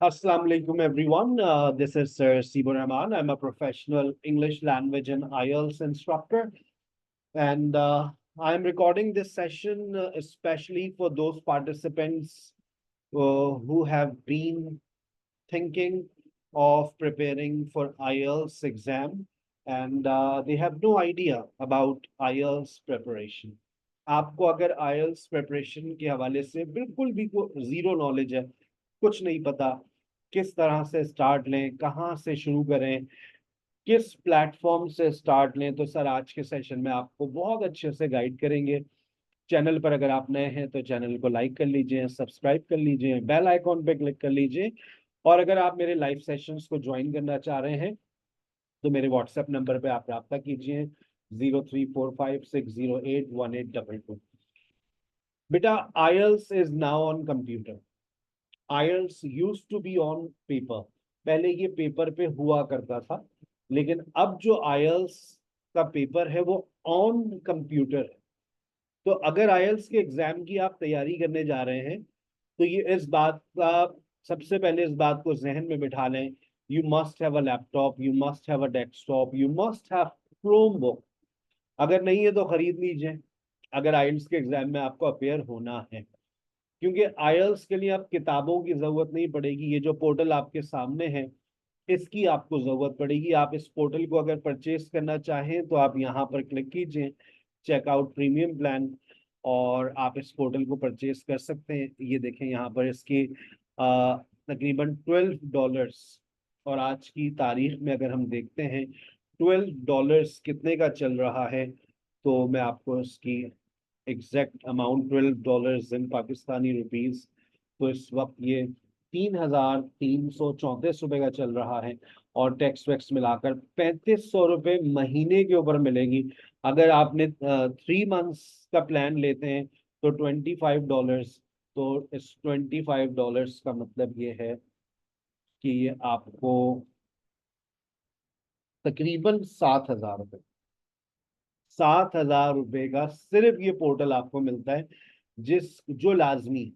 Assalamu alaikum, everyone. This is Sir Sibur Rahman. I'm a professional English language and IELTS instructor, and I'm recording this session especially for those participants who have been thinking of preparing for IELTS exam, and they have no idea about IELTS preparation. आपको अगर IELTS preparation के हवाले से बिल्कुल भी zero knowledge है, कुछ नहीं पता, किस तरह से स्टार्ट लें, कहाँ से शुरू करें, किस प्लेटफॉर्म से स्टार्ट लें, तो सर आज के सेशन में आपको बहुत अच्छे से गाइड करेंगे। चैनल पर अगर आप नए हैं तो चैनल को लाइक कर लीजिए, सब्सक्राइब कर लीजिए, बेल आइकॉन पे क्लिक कर लीजिए। और अगर आप मेरे लाइव सेशंस को ज्वाइन करना चाह रहे हैं तो मेरे व्हाट्सएप नंबर पे आप रब्ता कीजिए 0345608182। बेटा, IELTS is now on computer. IELTS used to be on paper. पहले ये पेपर पे हुआ करता था, लेकिन अब जो आईएलटीएस का पेपर है वो ऑन कंप्यूटर है। तो अगर आईएलटीएस के एग्जाम की आप तैयारी करने जा रहे हैं तो ये इस बात का सबसे पहले इस बात को जहन में बिठा लें, you must have a laptop, you must have a desktop, you must have Chrome book. अगर नहीं है तो खरीद लीजिए अगर आईएलटीएस के एग्जाम में आपको अपेयर होना है, क्योंकि आईएलटीएस के लिए आप किताबों की जरूरत नहीं पड़ेगी। ये जो पोर्टल आपके सामने है इसकी आपको जरूरत पड़ेगी। आप इस पोर्टल को अगर परचेस करना चाहें तो आप यहाँ पर क्लिक कीजिए, चेकआउट प्रीमियम प्लान, और आप इस पोर्टल को परचेस कर सकते हैं। ये देखें यहाँ पर इसकी तकरीबन $12, और आज की तारीख में अगर हम देखते हैं $12 कितने का चल रहा है, तो मैं आपको इसकी एग्जैक्ट अमाउंट $12 इन पाकिस्तानी रुपीज, तो इस वक्त ये 3,334 रुपए का चल रहा है। और टैक्स वैक्स मिलाकर 3,500 रुपये महीने के ऊपर मिलेगी। अगर आपने 3 मंथ्स का प्लान लेते हैं तो $25। तो इस $25 का मतलब ये है कि ये आपको तकरीबन 7,000 रुपये, 7,000 रुपये का सिर्फ ये पोर्टल आपको मिलता है, जिस जो लाजमी।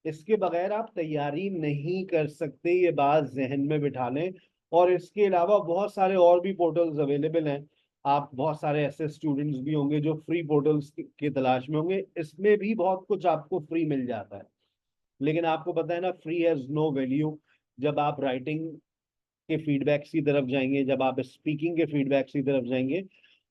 इसके बगैर आप तैयारी नहीं कर सकते, ये बात जहन में बिठा लें। और इसके अलावा बहुत सारे और भी पोर्टल्स अवेलेबल हैं। आप बहुत सारे ऐसे स्टूडेंट्स भी होंगे जो फ्री पोर्टल्स की तलाश में होंगे, इसमें भी बहुत कुछ आपको फ्री मिल जाता है। लेकिन आपको पता है ना, फ्री हैज नो वैल्यू। जब आप राइटिंग के फीडबैक्स की तरफ जाएंगे, जब आप स्पीकिंग के फीडबैक्स की तरफ जाएंगे,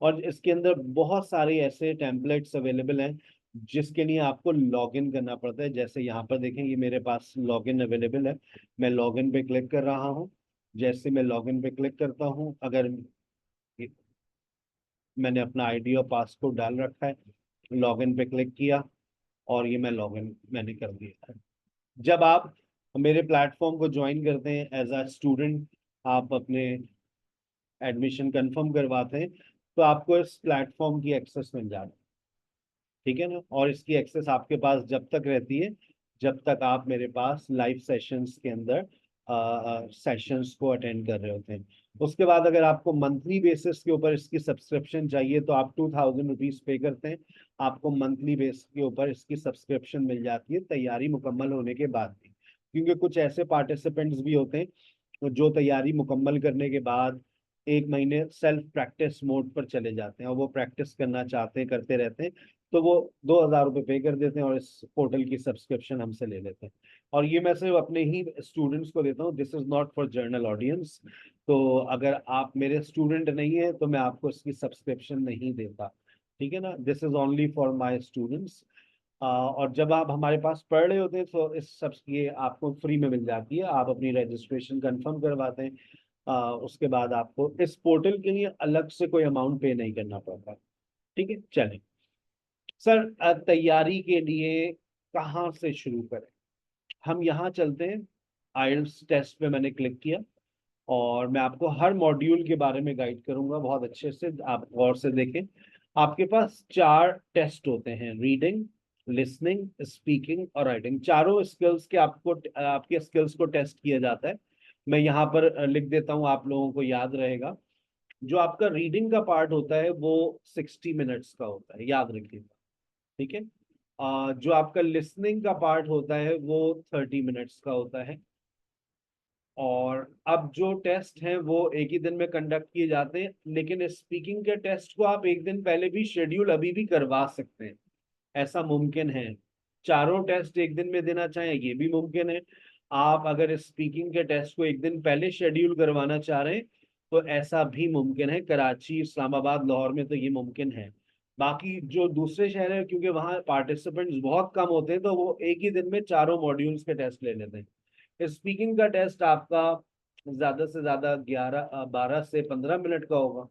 और इसके अंदर बहुत सारे ऐसे टेम्पलेट्स अवेलेबल हैं जिसके लिए आपको लॉगिन करना पड़ता है। जैसे यहाँ पर देखें, ये मेरे पास लॉगिन अवेलेबल है। मैं लॉगिन पे क्लिक कर रहा हूँ। जैसे मैं लॉगिन पे क्लिक करता हूँ, अगर मैंने अपना आईडी और पासवर्ड डाल रखा है, लॉगिन पे क्लिक किया और ये मैं लॉगिन मैंने कर दिया है। जब आप मेरे प्लेटफॉर्म को ज्वाइन करते हैं एज अ स्टूडेंट, आप अपने एडमिशन कंफर्म करवाते हैं, तो आपको इस प्लेटफॉर्म की एक्सेस मिल जाती है। ठीक है ना। और इसकी एक्सेस आपके पास जब तक रहती है जब तक आप मेरे पास लाइव सेशंस के अंदर सेशंस को अटेंड कर रहे होते हैं। उसके बाद अगर आपको मंथली बेसिस के ऊपर इसकी सब्सक्रिप्शन चाहिए तो आप $2,000 पे करते हैं, आपको मंथली बेस के ऊपर इसकी सब्सक्रिप्शन मिल जाती है तैयारी मुकम्मल होने के बाद भी। क्योंकि कुछ ऐसे पार्टिसिपेंट्स भी होते हैं जो तैयारी मुकम्मल करने के बाद 1 महीने सेल्फ प्रैक्टिस मोड पर चले जाते हैं और वो प्रैक्टिस करना चाहते हैं, करते रहते हैं, तो वो $2,000 पे कर देते हैं और इस पोर्टल की सब्सक्रिप्शन हमसे ले लेते हैं। और ये मैं सिर्फ अपने ही स्टूडेंट्स को देता हूँ, this is not for journal audience. तो अगर आप मेरे स्टूडेंट नहीं है तो मैं आपको इसकी सब्सक्रिप्शन नहीं देता। ठीक है ना, this is only for my students. और जब आप हमारे पास पढ़ रहे होते हैं तो इस सब ये आपको फ्री में मिल जाती है। आप अपनी रजिस्ट्रेशन कंफर्म करवाते हैं, उसके बाद आपको इस पोर्टल के लिए अलग से कोई अमाउंट पे नहीं करना पड़ता। ठीक है, चलें सर, तैयारी के लिए कहाँ से शुरू करें? हम यहाँ चलते हैं। आइल्स टेस्ट पे मैंने क्लिक किया और मैं आपको हर मॉड्यूल के बारे में गाइड करूंगा बहुत अच्छे से। आप गौर से देखें, आपके पास 4 टेस्ट होते हैं, रीडिंग, लिसनिंग, स्पीकिंग और राइटिंग। चारों स्किल्स के आपको आपके स्किल्स को टेस्ट किया जाता है। मैं यहाँ पर लिख देता हूँ, आप लोगों को याद रहेगा। जो आपका रीडिंग का पार्ट होता है वो 60 मिनट्स का होता है, याद रखिएगा। ठीक है। जो आपका लिसनिंग का पार्ट होता है वो 30 मिनट्स का होता है। और अब जो टेस्ट हैं वो एक ही दिन में कंडक्ट किए जाते हैं, लेकिन स्पीकिंग के टेस्ट को आप एक दिन पहले भी शेड्यूल अभी भी करवा सकते हैं, ऐसा मुमकिन है। चारों टेस्ट एक दिन में देना चाहें ये भी मुमकिन है। आप अगर स्पीकिंग के टेस्ट को एक दिन पहले शेड्यूल करवाना चाह रहे हैं तो ऐसा भी मुमकिन है। कराची, इस्लामाबाद, लाहौर में तो ये मुमकिन है। बाकी जो दूसरे शहर है, क्योंकि वहाँ पार्टिसिपेंट्स बहुत कम होते हैं, तो वो एक ही दिन में चारों मॉड्यूल्स के टेस्ट ले लेते हैं। स्पीकिंग का टेस्ट आपका ज्यादा से ज्यादा 12 से 15 मिनट का होगा,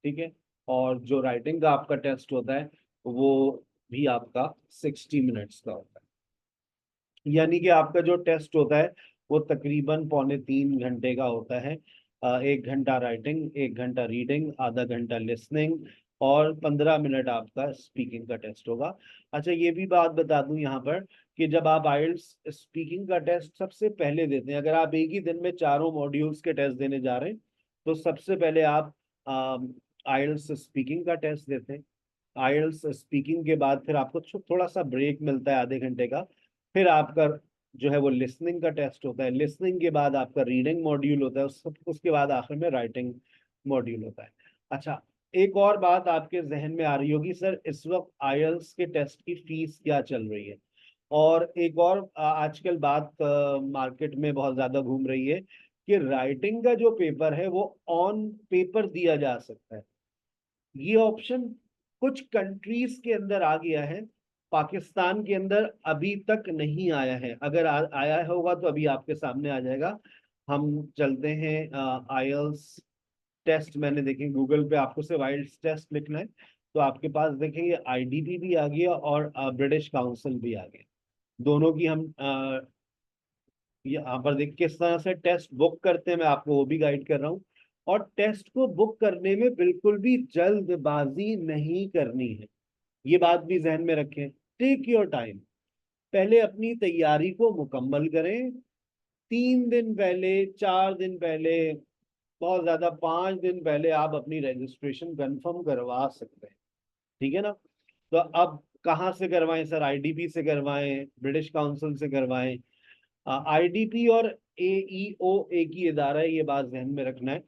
ठीक है। और जो राइटिंग का आपका टेस्ट होता है वो भी आपका 60 मिनट्स का होता है। यानी कि आपका जो टेस्ट होता है वो तकरीबन 2.75 घंटे का होता है। 1 घंटा राइटिंग, 1 घंटा रीडिंग, आधा घंटा लिसनिंग, और 15 मिनट आपका स्पीकिंग का टेस्ट होगा। अच्छा, ये भी बात बता दूं यहाँ पर कि जब आप आइल्स स्पीकिंग का टेस्ट सबसे पहले देते हैं, अगर आप एक ही दिन में चारों मॉड्यूल्स के टेस्ट देने जा रहे हैं, तो सबसे पहले आप आइल्स स्पीकिंग का टेस्ट देते हैं। आइल्स स्पीकिंग के बाद फिर आपको थोड़ा सा ब्रेक मिलता है आधे घंटे का। फिर आपका जो है वो लिसनिंग का टेस्ट होता है। लिसनिंग के बाद आपका रीडिंग मॉड्यूल होता है, उसके बाद आखिर में राइटिंग मॉड्यूल होता है। अच्छा, एक और बात आपके जहन में आ रही होगी, सर इस वक्त आईएलटीएस के टेस्ट की फीस क्या चल रही है। और एक और आजकल बात मार्केट में बहुत ज्यादा घूम रही है कि राइटिंग का जो पेपर है वो ऑन पेपर दिया जा सकता है। ये ऑप्शन कुछ कंट्रीज के अंदर आ गया है, पाकिस्तान के अंदर अभी तक नहीं आया है। अगर आया होगा तो अभी आपके सामने आ जाएगा। हम चलते हैं आईएलटीएस टेस्ट। मैंने देखें गूगल पे, आपको सिर्फ आईएलटीएस टेस्ट लिखना है तो आपके पास देखेंगे आईडीपी भी आ गया और ब्रिटिश काउंसिल भी आ गया। दोनों की हम यहाँ पर देख किस तरह से टेस्ट बुक करते हैं, मैं आपको वो भी गाइड कर रहा हूँ। और टेस्ट को बुक करने में बिल्कुल भी जल्दबाजी नहीं करनी है, ये बात भी जहन में रखें। टेक योर टाइम, पहले अपनी तैयारी को मुकम्मल करें। 3 दिन पहले, 4 दिन पहले, बहुत ज्यादा 5 दिन पहले आप अपनी रजिस्ट्रेशन कंफर्म करवा सकते हैं, ठीक है ना। तो अब कहाँ से करवाएं सर? आईडीपी से करवाएं, ब्रिटिश काउंसिल से करवाएं? आईडीपी और एईओ एक ही इदारा है, ये बात ध्यान में रखना है।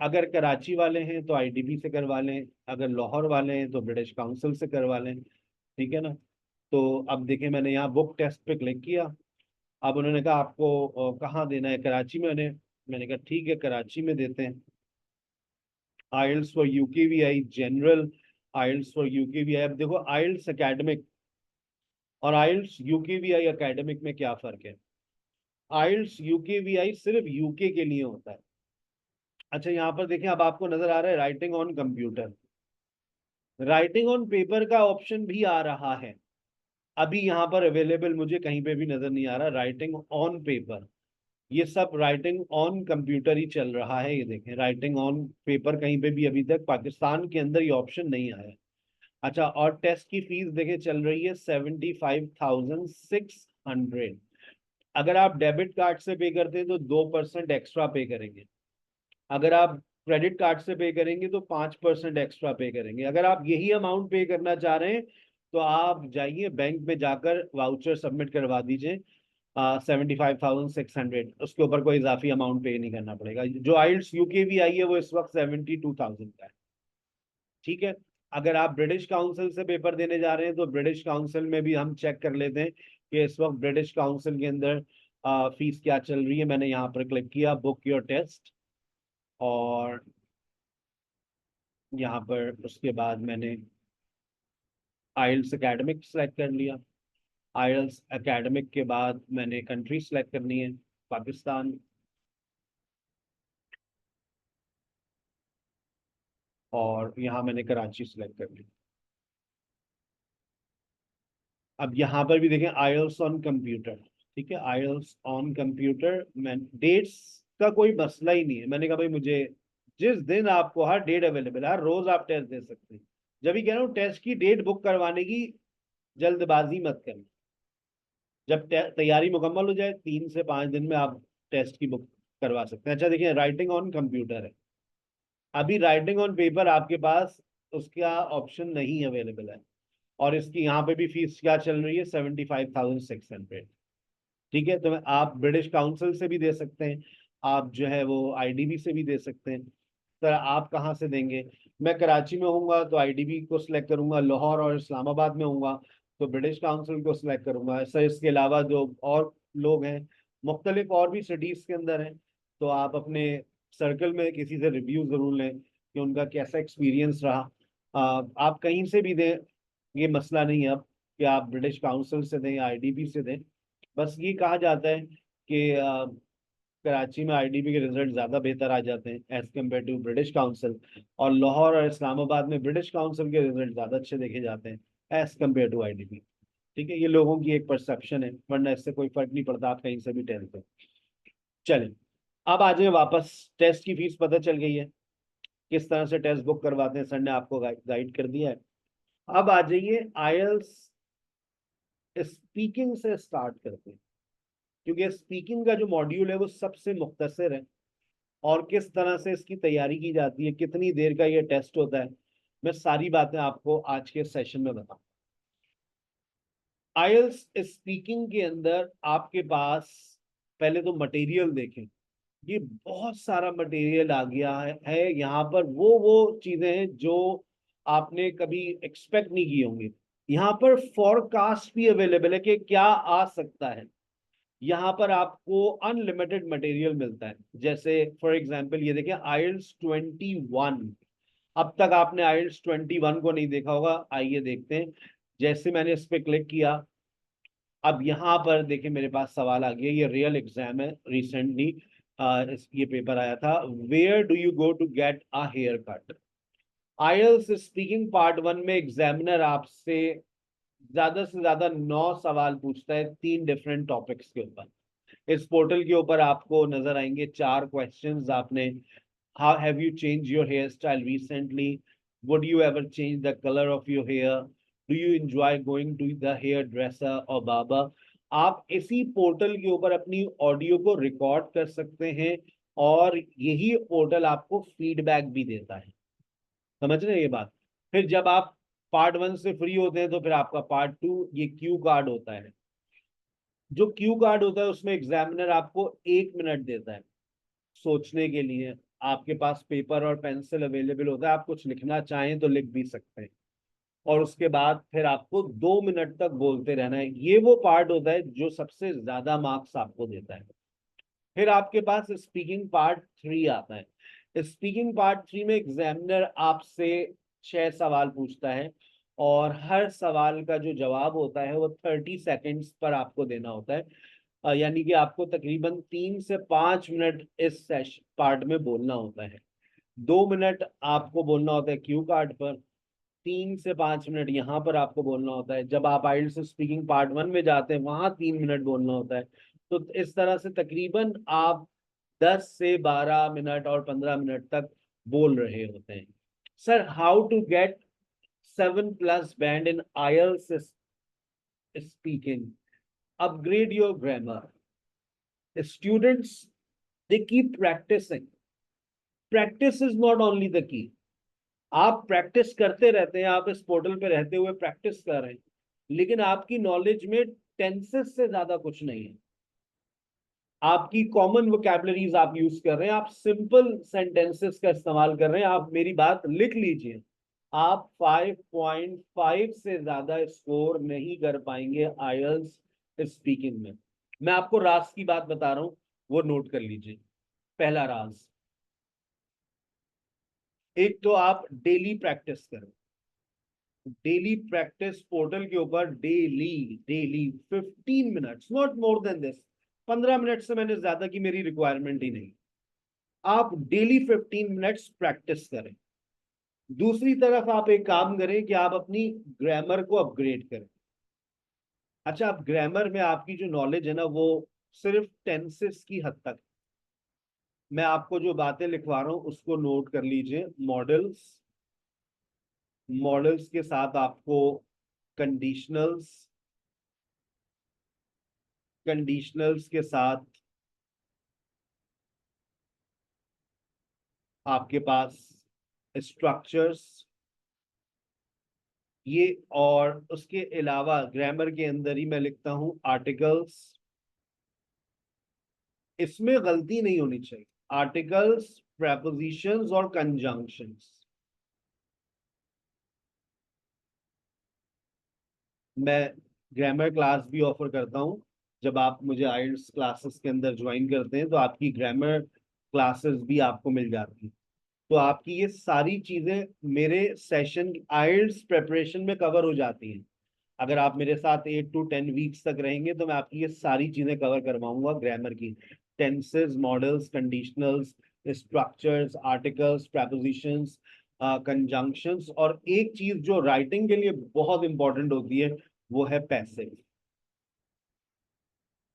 अगर कराची वाले हैं तो आईडीपी से करवा लें, अगर लाहौर वाले हैं तो ब्रिटिश काउंसिल से करवा लें, ठीक है ना। तो अब देखिए, मैंने यहाँ बुक टेस्ट पे क्लिक किया। अब उन्होंने कहा आपको कहाँ देना है, कराची में। मैंने कहा ठीक है, कराची में देते हैं। आइल्स फॉर यूकेवीआई जनरल, आइल्स फॉर यूकेवीआई। अब देखो, आइल्स एकेडमिक और आइल्स यूकेवीआई एकेडमिक में क्या फर्क है। आइल्स यूकेवीआई सिर्फ यूके के लिए होता है। अच्छा, यहाँ पर देखें, अब आपको नजर आ रहा है writing on computer. Writing on paper का ऑप्शन भी आ रहा है, अभी यहाँ पर अवेलेबल मुझे कहीं पे भी नजर नहीं आ रहा राइटिंग ऑन पेपर। ये सब राइटिंग ऑन कंप्यूटर ही चल रहा है। ये देखें, राइटिंग ऑन पेपर कहीं पे भी अभी तक पाकिस्तान के अंदर ये ऑप्शन नहीं आया। अच्छा, और टेस्ट की फीस देखें चल रही है 75,600। अगर आप डेबिट कार्ड से पे करते हैं तो 2% एक्स्ट्रा पे करेंगे। अगर आप क्रेडिट कार्ड से पे करेंगे तो 5% एक्स्ट्रा पे करेंगे। अगर आप यही अमाउंट पे करना चाह रहे हैं तो आप जाइए बैंक में जाकर वाउचर सबमिट करवा दीजिए 75,600। उसके ऊपर कोई इजाफी अमाउंट पे नहीं करना पड़ेगा। जो आइल्स यूके भी आई है वो इस वक्त 72,000 का है, ठीक है। अगर आप ब्रिटिश काउंसिल से पेपर देने जा रहे हैं तो ब्रिटिश काउंसिल में भी हम चेक कर लेते हैं कि इस वक्त ब्रिटिश काउंसिल के अंदर फीस क्या चल रही है। मैंने यहाँ पर क्लिक किया बुक योर टेस्ट, और यहाँ पर उसके बाद मैंने आइल्स एकेडमिक सेलेक्ट कर लिया। आइल्स एकेडमिक के बाद मैंने कंट्री सेलेक्ट करनी है, पाकिस्तान। और यहाँ मैंने कराची सेलेक्ट कर ली। अब यहाँ पर भी देखें आइल्स ऑन कंप्यूटर, ठीक है। आइल्स ऑन कंप्यूटर, मैं डेट्स का कोई मसला ही नहीं है। मैंने कहा भाई मुझे जिस दिन आपको, हर डेट अवेलेबल है, हर रोज आप टेस्ट दे सकते हैं। जब भी कह रहा हूँ टेस्ट की डेट बुक करवाने की जल्दबाजी मत करना। जब तैयारी मुकम्मल हो जाए 3 से 5 दिन में आप टेस्ट की बुक करवा सकते हैं। अच्छा देखिए, राइटिंग ऑन कंप्यूटर है, अभी राइटिंग ऑन पेपर आपके पास उसका ऑप्शन नहीं अवेलेबल है। और इसकी यहाँ पे भी फीस क्या चल रही है, 75,600। ठीक है, तो आप ब्रिटिश काउंसिल से भी दे सकते हैं, आप जो है वो आईडीबी से भी दे सकते हैं। सर आप कहाँ से देंगे? मैं कराची में हूँगा तो आईडीबी को सिलेक्ट करूंगा, लाहौर और इस्लामाबाद में हूँगा तो ब्रिटिश काउंसिल को सिलेक्ट करूंगा। सर इसके अलावा जो और लोग हैं मुख्तलिफ और भी सिटीज़ के अंदर हैं, तो आप अपने सर्कल में किसी से रिव्यू ज़रूर लें कि उनका कैसा एक्सपीरियंस रहा। आप कहीं से भी दें, ये मसला नहीं है अब कि आप ब्रिटिश काउंसिल से दें या आईडीबी से दें। बस ये कहा जाता है कि कराची में आईडीबी के रिजल्ट ज़्यादा बेहतर आ जाते हैं as compare to British Council, और लाहौर और इस्लामाबाद में ब्रिटिश काउंसिल के रिजल्ट ज़्यादा अच्छे देखे जाते हैं एज कम्पेयर टू आईडीबी। ठीक है, ये लोगों की एक परसेप्शन है, वरना इससे कोई फर्क नहीं पड़ता, आप कहीं से भी टेस्ट दें। चलें, अब आ जाए वापस। टेस्ट की फीस पता चल गई है, किस तरह से टेस्ट बुक करवाते हैं, सर ने आपको गाइड कर दिया है। अब आ जाइए आईएलटीएस स्पीकिंग से स्टार्ट करते हैं, क्योंकि स्पीकिंग का जो मॉड्यूल है वो सबसे मुख्तसर है, और किस तरह से इसकी तैयारी की जाती है, कितनी देर का ये टेस्ट होता है, मैं सारी बातें आपको आज के सेशन में बताऊं। आईएलटीएस स्पीकिंग के अंदर आपके पास पहले तो मटेरियल देखें, ये बहुत सारा मटेरियल आ गया है यहाँ पर। वो चीजें हैं जो आपने कभी एक्सपेक्ट नहीं की होंगी। यहाँ पर फॉरकास्ट भी अवेलेबल है कि क्या आ सकता है। यहाँ पर आपको अनलिमिटेड मटेरियल मिलता है। जैसे फॉर एग्जांपल ये देखें, आईएलटीएस 21, अब तक आपने आईएलटीएस 21 को नहीं देखा होगा, आइए देखते हैं। जैसे मैंने इस पे क्लिक किया, अब यहाँ पर देखिए मेरे पास सवाल आ गया, ये रियल एग्जाम है, रिसेंटली ये पेपर आया था, where do you go to get a hair cut. IELTS speaking part 1 में एग्जामिनर आपसे ज्यादा से ज्यादा 9 सवाल पूछता है, 3 डिफरेंट टॉपिक्स के ऊपर। इस पोर्टल के ऊपर आपको नजर आएंगे 4 क्वेश्चंस आपने। How have you change your hair style recently? Would you ever change the colour of your hair? Do you enjoy going to the hair dresser or barber? आप इसी पोर्टल के ऊपर अपनी ऑडियो को रिकॉर्ड कर सकते हैं, और यही पोर्टल आपको फीडबैक भी देता है। समझ रहे हैं ये बात? फिर जब आप पार्ट 1 से फ्री होते हैं तो फिर आपका पार्ट 2 ये क्यू कार्ड होता है। जो क्यू कार्ड होता है उसमें एग्जामिनर आपको 1 मिनट देता है सोचने के लिए। आपके पास पेपर और पेंसिल अवेलेबल होता है, आप कुछ लिखना चाहें तो लिख भी सकते हैं, और उसके बाद फिर आपको 2 मिनट तक बोलते रहना है। ये वो पार्ट होता है जो सबसे ज्यादा मार्क्स आपको देता है। फिर आपके पास स्पीकिंग पार्ट 3 आता है। स्पीकिंग पार्ट 3 में एग्जामिनर आपसे 6 सवाल पूछता है, और हर सवाल का जो जवाब होता है वो 30 सेकेंड्स पर आपको देना होता है। यानी कि आपको तकरीबन 3 से 5 मिनट इस सेशन पार्ट में बोलना होता है। 2 मिनट आपको बोलना होता है क्यू कार्ड पर, 3 से 5 मिनट यहाँ पर आपको बोलना होता है। जब आप आइल्स स्पीकिंग पार्ट 1 में जाते हैं वहां 3 मिनट बोलना होता है। तो इस तरह से तकरीबन आप 10 से 12 मिनट और 15 मिनट तक बोल रहे होते हैं। Sir how to get 7+ band in IELTS speaking? Upgrade your grammar. Students, they keep practicing. Practice is not only the key. आप प्रैक्टिस करते रहते हैं, आप इस पोर्टल पे रहते हुए प्रैक्टिस कर रहे हैं, लेकिन आपकी नॉलेज में टेंसेस से ज्यादा कुछ नहीं है। आपकी कॉमन वोकैबुलरीज आप यूज कर रहे हैं, आप सिंपल सेंटेंसेस का इस्तेमाल कर रहे हैं। आप मेरी बात लिख लीजिए, आप 5.5 से ज्यादा स्कोर नहीं कर पाएंगे आईएलटीएस स्पीकिंग में। मैं आपको राज की बात बता रहा हूं, वो नोट कर लीजिए। पहला राज, एक तो आप डेली प्रैक्टिस करें। डेली प्रैक्टिस पोर्टल के ऊपर, daily daily 15 minutes, not more than this. 15 minute से मैंने ज्यादा की मेरी रिक्वायरमेंट ही नहीं। आप डेली 15 मिनट्स प्रैक्टिस करें। दूसरी तरफ आप एक काम करें कि आप अपनी ग्रामर को अपग्रेड करें। अच्छा, आप ग्रामर में आपकी जो नॉलेज है ना वो सिर्फ टेंसेस की हद तक। मैं आपको जो बातें लिखवा रहा हूं उसको नोट कर लीजिए। मॉडल्स, मॉडल्स के साथ आपको कंडीशनल्स, कंडीशनल्स के साथ आपके पास स्ट्रक्चर्स, ये, और उसके अलावा ग्रामर के अंदर ही मैं लिखता हूं आर्टिकल्स, इसमें गलती नहीं होनी चाहिए। आर्टिकल्स, प्रेपोजिशंस और कंजंक्शंस। मैं ग्रामर क्लास भी ऑफर करता हूँ। जब आप मुझे आइल्स क्लासेस के अंदर ज्वाइन करते हैं तो आपकी ग्रामर क्लासेस भी आपको मिल जाती हैं। तो आपकी ये सारी चीजें मेरे सेशन आइल्स प्रेपरेशन में कवर हो जाती हैं। अगर आप मेरे साथ 8 to 10 वीक्स तक रहेंगे तो मैं आपकी ये सारी चीजें कवर करवाऊंगा ग्रामर की। Tenses, models, conditionals, structures, articles, prepositions, conjunctions, और एक चीज जो राइटिंग के लिए बहुत इंपॉर्टेंट होती है वो है पैसिव।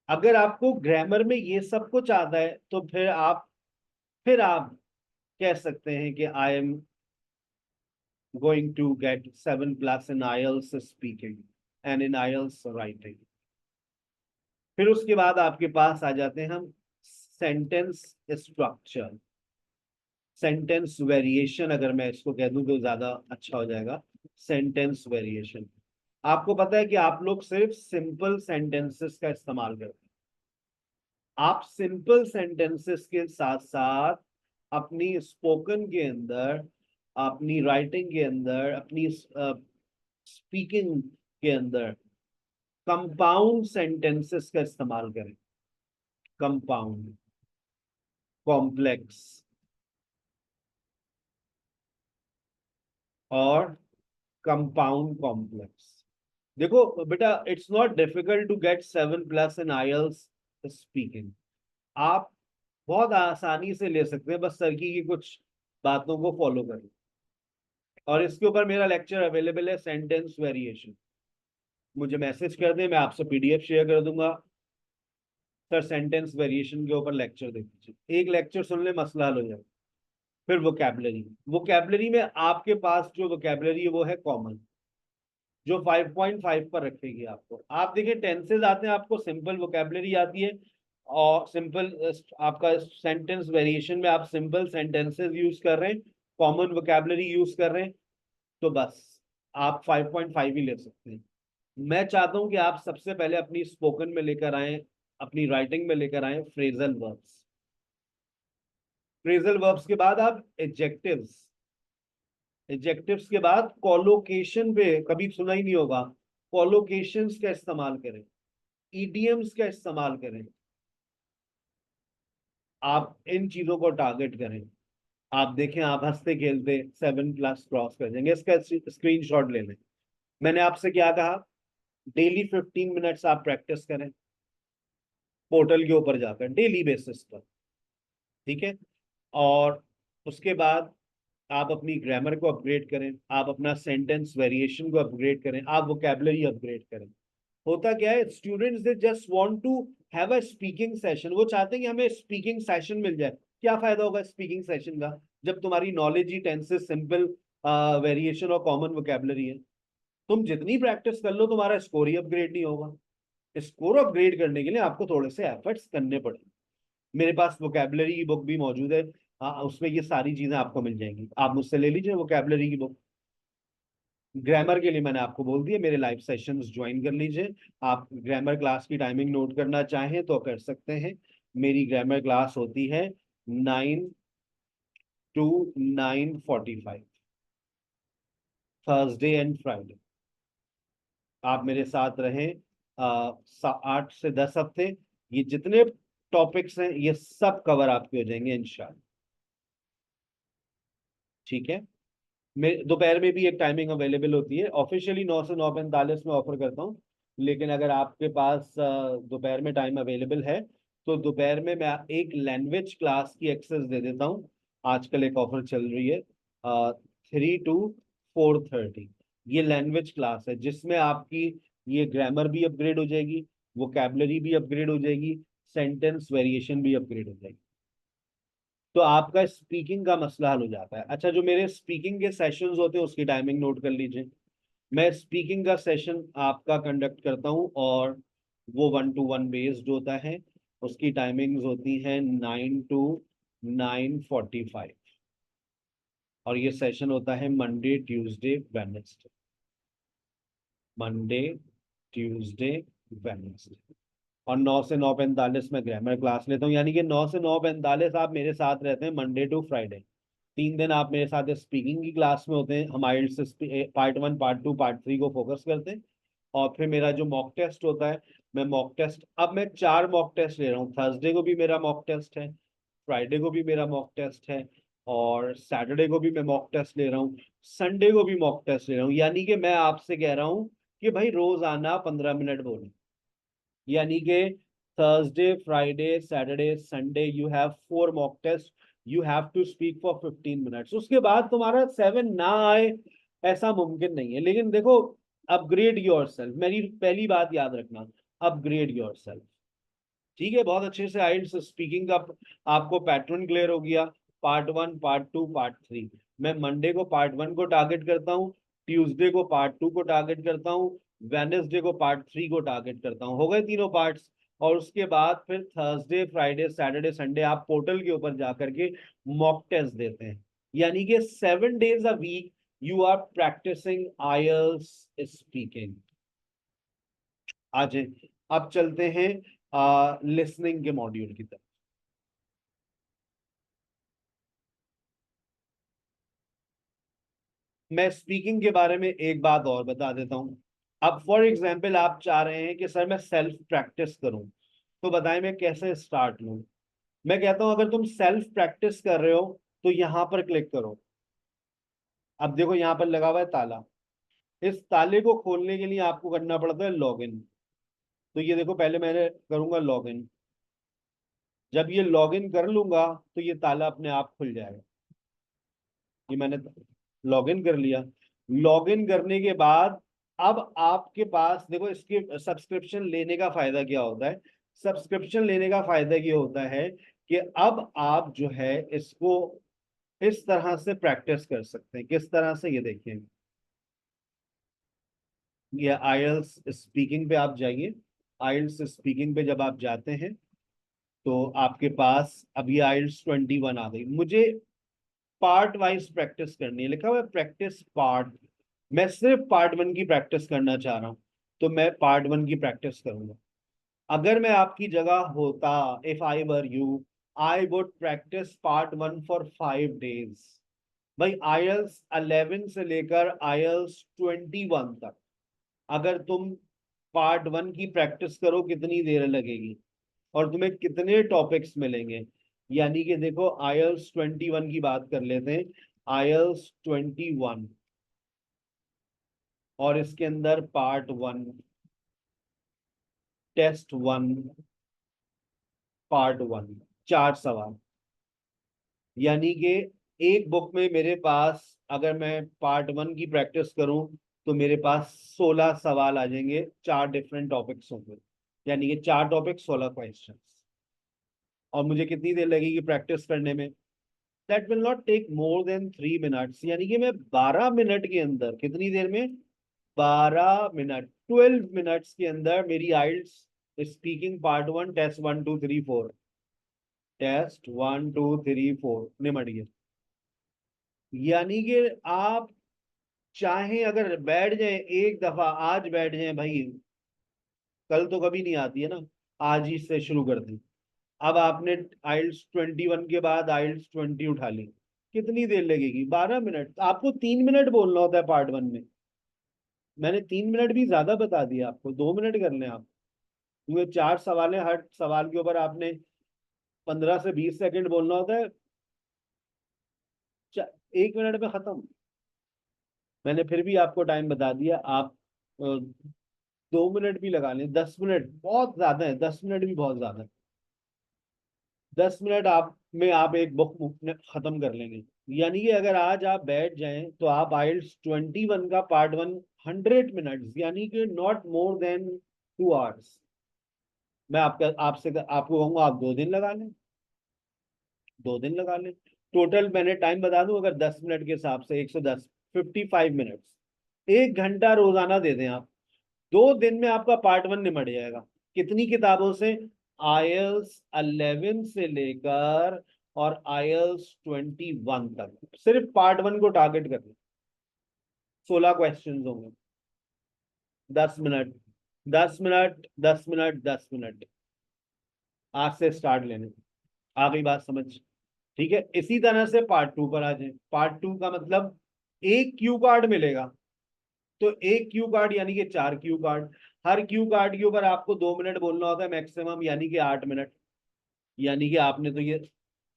अगर आपको ग्रामर में ये सब कुछ आता है तो फिर आप कह सकते हैं कि I am going to get 7+ in IELTS speaking and in IELTS writing. फिर उसके बाद आपके पास आ जाते हैं हम सेंटेंस स्ट्रक्चर, सेंटेंस वेरिएशन, अगर मैं इसको कह दूं तो ज्यादा अच्छा हो जाएगा। Sentence variation. आपको पता है कि आप लोग सिर्फ सिंपल सेंटेंसेस का इस्तेमाल करते हैं। आप सिंपल सेंटेंसेस के साथ साथ अपनी स्पोकन के अंदर, अपनी राइटिंग के अंदर, अपनी स्पीकिंग के अंदर कंपाउंड सेंटेंसेस का इस्तेमाल करें। कंपाउंड, कॉम्प्लेक्स और कंपाउंड कॉम्प्लेक्स। देखो बेटा, it's not difficult to get 7+ in IELTS speaking. आप बहुत आसानी से ले सकते हैं, बस सर की कुछ बातों को फॉलो करें। और इसके ऊपर मेरा लेक्चर अवेलेबल है, सेंटेंस वेरिएशन। मुझे मैसेज कर दें, मैं आपसे PDF शेयर कर दूंगा। सर सेंटेंस वेरिएशन के ऊपर लेक्चर दे दीजिए, एक लेक्चर सुन ले, मसला हल हो जाए। फिर वोकैबुलरी, वोकैबुलरी में आपके पास जो वोकैबुलरी है वो है कॉमन, जो 5.5 पर रखेगी आपको। आप देखिए टेंसेज आते हैं, आपको सिंपल वोकैबुलरी आती है, और सिंपल आपका सेंटेंस वेरिएशन में आप सिंपल सेंटेंसेस यूज कर रहे हैं, कॉमन वोकैबुलरी यूज कर रहे हैं, तो बस आप 5.5 ही ले सकते हैं। मैं चाहता हूं कि आप सबसे पहले अपनी स्पोकन में लेकर आए, अपनी राइटिंग में लेकर आए फ्रेजल वर्ब्स। फ्रेजल वर्ब्स के बाद आप एडजेक्टिव्स, एडजेक्टिव्स के बाद कॉलोकेशन पे कभी सुना ही नहीं होगा, कॉलोकेशंस का इस्तेमाल करें, ईडीएम्स का इस्तेमाल करें। आप इन चीजों को टारगेट करें। आप देखें, आप हंसते खेलते 7+ क्रॉस कर जाएंगे। इसका स्क्रीनशॉट ले लें। मैंने आपसे क्या कहा, डेली 15 मिनट्स आप प्रैक्टिस करें पोर्टल के ऊपर जाकर, डेली बेसिस पर। ठीक है। और उसके बाद आप अपनी ग्रामर को अपग्रेड करें, आप अपना सेंटेंस वेरिएशन को अपग्रेड करें, आप वोकैबुलरी अपग्रेड करें। होता क्या है, students they just want to have a speaking session. वो चाहते हैं कि हमें स्पीकिंग सेशन मिल जाए। क्या फायदा होगा स्पीकिंग सेशन का जब तुम्हारी नॉलेज ही टेंसेस, सिंपल वेरिएशन और कॉमन वोकैबुलरी है। तुम जितनी प्रैक्टिस कर लो तुम्हारा स्कोर ही अपग्रेड नहीं होगा। स्कोर अपग्रेड करने के लिए आपको थोड़े से एफर्ट्स करने पड़ेंगे। मेरे पास वोकैबुलरी की बुक भी मौजूद है, उसमें ये सारी चीजें आपको मिल जाएंगी। आप मुझसे ले लीजिए वोकैबुलरी की बुक। ग्रामर के लिए मैंने आपको बोल दिया, मेरे लाइव सेशंस ज्वाइन कर लीजिए। आप ग्रामर क्लास की टाइमिंग नोट करना चाहें तो कर सकते हैं। मेरी ग्रामर क्लास होती है 9 to 9:45, थर्सडे एंड फ्राइडे। आप मेरे साथ रहें 8 से 10 हफ्ते। ये जितने टॉपिक्स हैं ये सब कवर आपके हो जाएंगे इंशाल्लाह। ठीक है। मैं दोपहर में भी एक टाइमिंग अवेलेबल होती है, ऑफिशियली 9 से 9:45 में ऑफर करता हूँ। लेकिन अगर आपके पास दोपहर में टाइम अवेलेबल है तो दोपहर में मैं एक लैंग्वेज क्लास की एक्सेस दे देता हूँ। आजकल एक ऑफर चल रही है, 3 to 4:30। ये लैंग्वेज क्लास है जिसमें आपकी ये ग्रामर भी अपग्रेड हो जाएगी, वोकैबुलरी भी अपग्रेड हो जाएगी, सेंटेंस वेरिएशन भी अपग्रेड हो जाएगी। तो आपका स्पीकिंग का मसला हल हो जाता है। अच्छा, जो मेरे स्पीकिंग के सेशंस होते हैं उसकी टाइमिंग नोट कर लीजिए। मैं स्पीकिंग का सेशन आपका कंडक्ट करता हूं और वो 1-to-1 बेस्ड होता है। उसकी टाइमिंग्स होती हैं 9 to 9:45। और ये सेशन होता है Monday, Tuesday, Wednesday. Monday, Tuesday, Wednesday. और 9 से 9:45 मैं ग्रामर क्लास लेता हूँ, यानी कि 9 से 9:45 आप मेरे साथ रहते हैं मंडे टू फ्राइडे। 3 दिन आप मेरे साथ स्पीकिंग की क्लास में होते हैं, हम आइल्स पार्ट 1 पार्ट 2 पार्ट 3 को फोकस करते हैं। और फिर मेरा जो मॉक टेस्ट होता है, मैं मॉक टेस्ट, अब मैं 4 मॉक टेस्ट ले रहा हूँ। थर्सडे को भी मेरा मॉक टेस्ट है, फ्राइडे को भी मेरा मॉक टेस्ट है, और सैटरडे को भी मैं मॉक टेस्ट ले रहा हूँ, संडे को भी मॉक टेस्ट ले रहा हूँ। यानी कि मैं आपसे कह रहा हूँ कि भाई रोज आना 15 मिनट बोलो, यानी कि Thursday Friday Saturday Sunday you have 4 mock test, you have to speak for 15 minutes. उसके बाद तुम्हारा 7 ना आए ऐसा मुमकिन नहीं है। लेकिन देखो, अपग्रेड योर सेल्फ, मेरी पहली बात याद रखना, अपग्रेड योर सेल्फ। ठीक है, बहुत अच्छे से आइल्स स्पीकिंग का आपको पैटर्न क्लियर हो गया। पार्ट 1 पार्ट 2 पार्ट 3, मैं मंडे को पार्ट 1 को टारगेट करता हूँ, ट्यूसडे को पार्ट 2 को टारगेट करता हूँ, वेडनेसडे को पार्ट 3 को टारगेट करता हूँ। हो गए तीनों पार्ट्स। और उसके बाद फिर थर्सडे फ्राइडे सैटरडे संडे आप पोर्टल के ऊपर जाकर के मॉक टेस्ट देते हैं, यानी कि 7 days a week you are practising IELTS speaking. आज अब चलते हैं लिसनिंग के मॉड्यूल की तरफ। मैं स्पीकिंग के बारे में एक बात और बता देता हूं। अब फॉर एग्जांपल आप चाह रहे हैं कि सर मैं सेल्फ प्रैक्टिस करूं, तो बताएं मैं कैसे स्टार्ट लूं। मैं कहता हूं अगर तुम सेल्फ प्रैक्टिस कर रहे हो तो यहां पर क्लिक करो। अब देखो यहां पर लगा हुआ है ताला, इस ताले को खोलने के लिए आपको करना पड़ता है लॉगिन। तो ये देखो, पहले मैंने करूंगा लॉगिन। जब ये लॉगिन कर लूंगा तो ये ताला अपने आप खुल जाएगा। ये मैंने लॉगिन कर लिया। लॉगिन करने के बाद अब आपके पास देखो, इसके सब्सक्रिप्शन लेने का फायदा क्या होता है। सब्सक्रिप्शन लेने का फायदा ये होता है कि अब आप जो है इसको इस तरह से प्रैक्टिस कर सकते हैं। किस तरह से, ये देखिए, ये आईएलटीएस स्पीकिंग पे आप जाइए। आईएलटीएस स्पीकिंग पे जब आप जाते हैं तो आपके पास अब ये आईएलटीएस 21 आ गई। मुझे पार्ट वाइज प्रैक्टिस करनी है, लिखा हुआ है प्रैक्टिस पार्ट। मैं सिर्फ पार्ट 1 की प्रैक्टिस करना चाह रहा हूं, तो मैं पार्ट 1 की प्रैक्टिस करूंगा। अगर मैं आपकी जगह होता, if I were you, I would practice part 1 for 5 days। भाई आईएल्स 11 से लेकर आईएल्स 21 तक अगर तुम पार्ट 1 की प्रैक्टिस करो, कितनी देर लगेगी और तुम्हें कितने टॉपिक्स मिलेंगे। यानी कि देखो, आईएल्स 21 की बात कर लेते हैं। आईएल्स 21 और इसके अंदर पार्ट 1, टेस्ट 1, पार्ट 1, 4 सवाल। यानी कि एक बुक में मेरे पास, अगर मैं पार्ट 1 की प्रैक्टिस करूं तो मेरे पास 16 सवाल आ जाएंगे, 4 डिफरेंट टॉपिक्स होंगे। यानी कि 4 टॉपिक 16 क्वेश्चन। और मुझे कितनी देर लगेगी प्रैक्टिस करने में? That will not take more than 3 minutes. यानी कि मैं 12 मिनट के अंदर, कितनी देर में, 12 मिनट, 12 मिनट्स के अंदर मेरी आइल्स speaking part 1 test 1 2 3 4, test 1 2 3 4 Nimat गया। यानी कि आप चाहें अगर बैठ जाए, एक दफा आज बैठ जाए भाई, कल तो कभी नहीं आती है ना, आज ही से शुरू कर दें। अब आपने आइल्स 21 के बाद आइल्स 20 उठा ली, कितनी देर लगेगी? 12 मिनट। आपको 3 मिनट बोलना होता है पार्ट 1 में, मैंने 3 मिनट भी ज्यादा बता दिया आपको, 2 मिनट कर लें आप। क्योंकि 4 सवाल है, हर सवाल के ऊपर आपने 15 से 20 सेकंड बोलना होता है। 1 मिनट में खत्म। मैंने फिर भी आपको टाइम बता दिया। आप 2 मिनट भी लगा लें, 10 मिनट बहुत ज्यादा है, 10 मिनट भी बहुत ज्यादा है। 10 मिनट आप में आप एक बुक खत्म कर लेंगे। यानी कि अगर आज आप बैठ जाएं तो आप आइल्स 21 का पार्ट 1 100 मिनट्स, यानी कि नॉट मोर देन 2 आवर्स। मैं आपका आपसे आपको कहूंगा आप 2 दिन लगा लें, 2 दिन लगा लें। टोटल मैंने टाइम बता दूं, अगर 10 मिनट के हिसाब से 110, 55 मिनट्स, 1 घंटा रोजाना दे दें आप, 2 दिन में आपका पार्ट 1 निमट जाएगा। कितनी किताबों से? आईएल्स 11 से लेकर और आईएल्स 21 तक, सिर्फ पार्ट 1 को टारगेट करना। 16 क्वेश्चन होंगे, 10 मिनट, 10 मिनट, 10 मिनट, 10 मिनट। आज से स्टार्ट लेने। आ गई बात समझ? ठीक है, इसी तरह से पार्ट टू पर आ जाए। पार्ट टू का मतलब एक क्यू कार्ड मिलेगा, तो एक क्यू कार्ड यानी कि 4 क्यू कार्ड। हर क्यू कार्ड के ऊपर आपको 2 मिनट बोलना होता है मैक्सिमम, यानी कि 8 मिनट। यानी कि आपने तो ये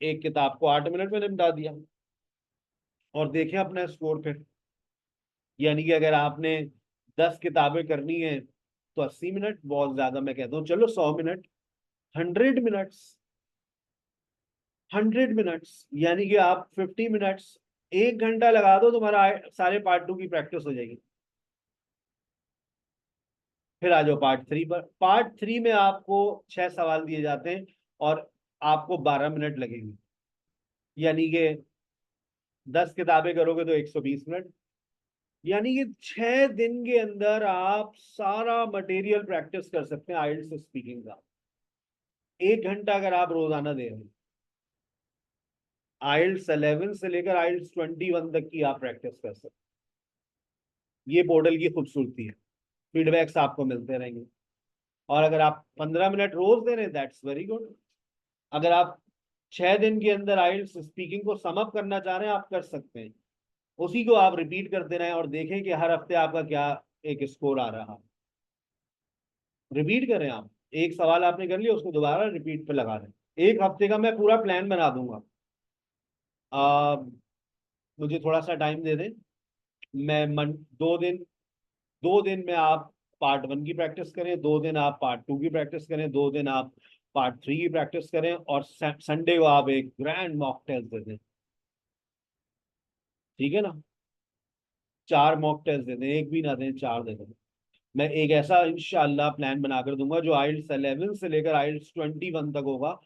एक किताब को 8 मिनट में निपटा दिया। और देखें अपना स्कोर फिर, यानी कि अगर आपने 10 किताबें करनी है तो 80 मिनट, बहुत ज्यादा मैं कहता हूँ चलो 100 मिनट, 100 मिनट्स, 100 मिनट्स, यानी कि आप 50 मिनट्स, 1 घंटा लगा दो, तुम्हारा सारे पार्ट टू की प्रैक्टिस हो जाएगी। फिर आ जाओ पार्ट थ्री पर। पार्ट थ्री में आपको 6 सवाल दिए जाते हैं और आपको 12 मिनट लगेंगे, यानी कि 10 किताबें करोगे तो 120 मिनट। यानी कि 6 दिन के अंदर आप सारा मटेरियल प्रैक्टिस कर सकते हैं आइल्स स्पीकिंग का। 1 घंटा अगर आप रोजाना दे रहे हैं, आइल्स 11 से लेकर आइल्स 21 तक की आप प्रैक्टिस कर सकते हैं। ये पोर्टल की खूबसूरती है, फीडबैक्स आपको मिलते रहेंगे। और अगर आप 15 मिनट रोज दे रहे हैं, दैट्स वेरी गुड। अगर आप 6 दिन के अंदर आइल्स स्पीकिंग को समअप करना चाह रहे हैं, आप कर सकते हैं। उसी को आप रिपीट करते रहें और देखें कि हर हफ्ते आपका क्या एक स्कोर आ रहा है। रिपीट करें आप, एक सवाल आपने कर लिया, उसको दोबारा रिपीट पे लगा दें। 1 हफ्ते का मैं पूरा प्लान बना दूंगा। आ, मुझे थोड़ा सा टाइम दे दें। मैं 2 दिन, 2 दिन में आप पार्ट वन की प्रैक्टिस करें, 2 दिन आप पार्ट टू की प्रैक्टिस करें, 2 दिन आप पार्ट थ्री की प्रैक्टिस करें, और संडे को आप एक ग्रैंड मॉक टेस्ट दे दें। ठीक है ना? 4 मॉक टेस्ट दे दें, एक भी ना दें, 4 दे दें। मैं एक ऐसा इंशाल्लाह प्लान बनाकर दूंगा जो आइल्स 11 से लेकर आइल्स 21 तक होगा।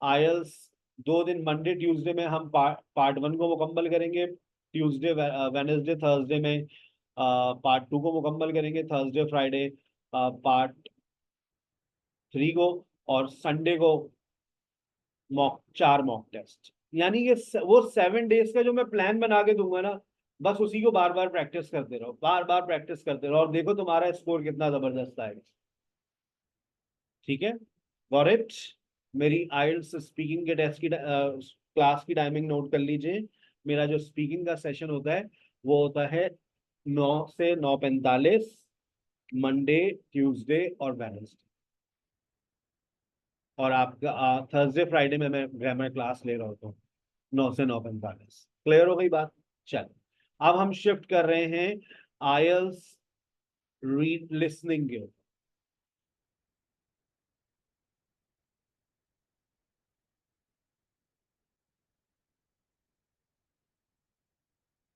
आइल्स 2 दिन, मंडे ट्यूसडे में हम पार्ट वन को मुकम्मल करेंगे, ट्यूसडे वेनेसडे थर्सडे में पार्ट टू को मुकम्मल करेंगे, थर्सडे फ्राइडे पार्ट थ्री को, और संडे को 4 मॉक टेस्ट। यानी कि वो 7 डेज का जो मैं प्लान बना के दूंगा ना, बस उसी को बार बार प्रैक्टिस करते रहो, बार बार प्रैक्टिस करते रहो, और देखो तुम्हारा स्कोर कितना जबरदस्त आएगा। ठीक है, गॉट इट? मेरी आइल्स स्पीकिंग के टेस्ट की क्लास की टाइमिंग नोट कर लीजिए। मेरा जो स्पीकिंग का सेशन होता है वो होता है 9 से 9:45, मंडे, ट्यूसडे और वेडनेसडे। और आपका थर्सडे फ्राइडे में मैं ग्रामर क्लास ले रहा होता हूँ 9 से 9:45। क्लियर हो गई बात? चल, अब हम शिफ्ट कर रहे हैं आयल्स रीड लिसनिंग के ऊपर।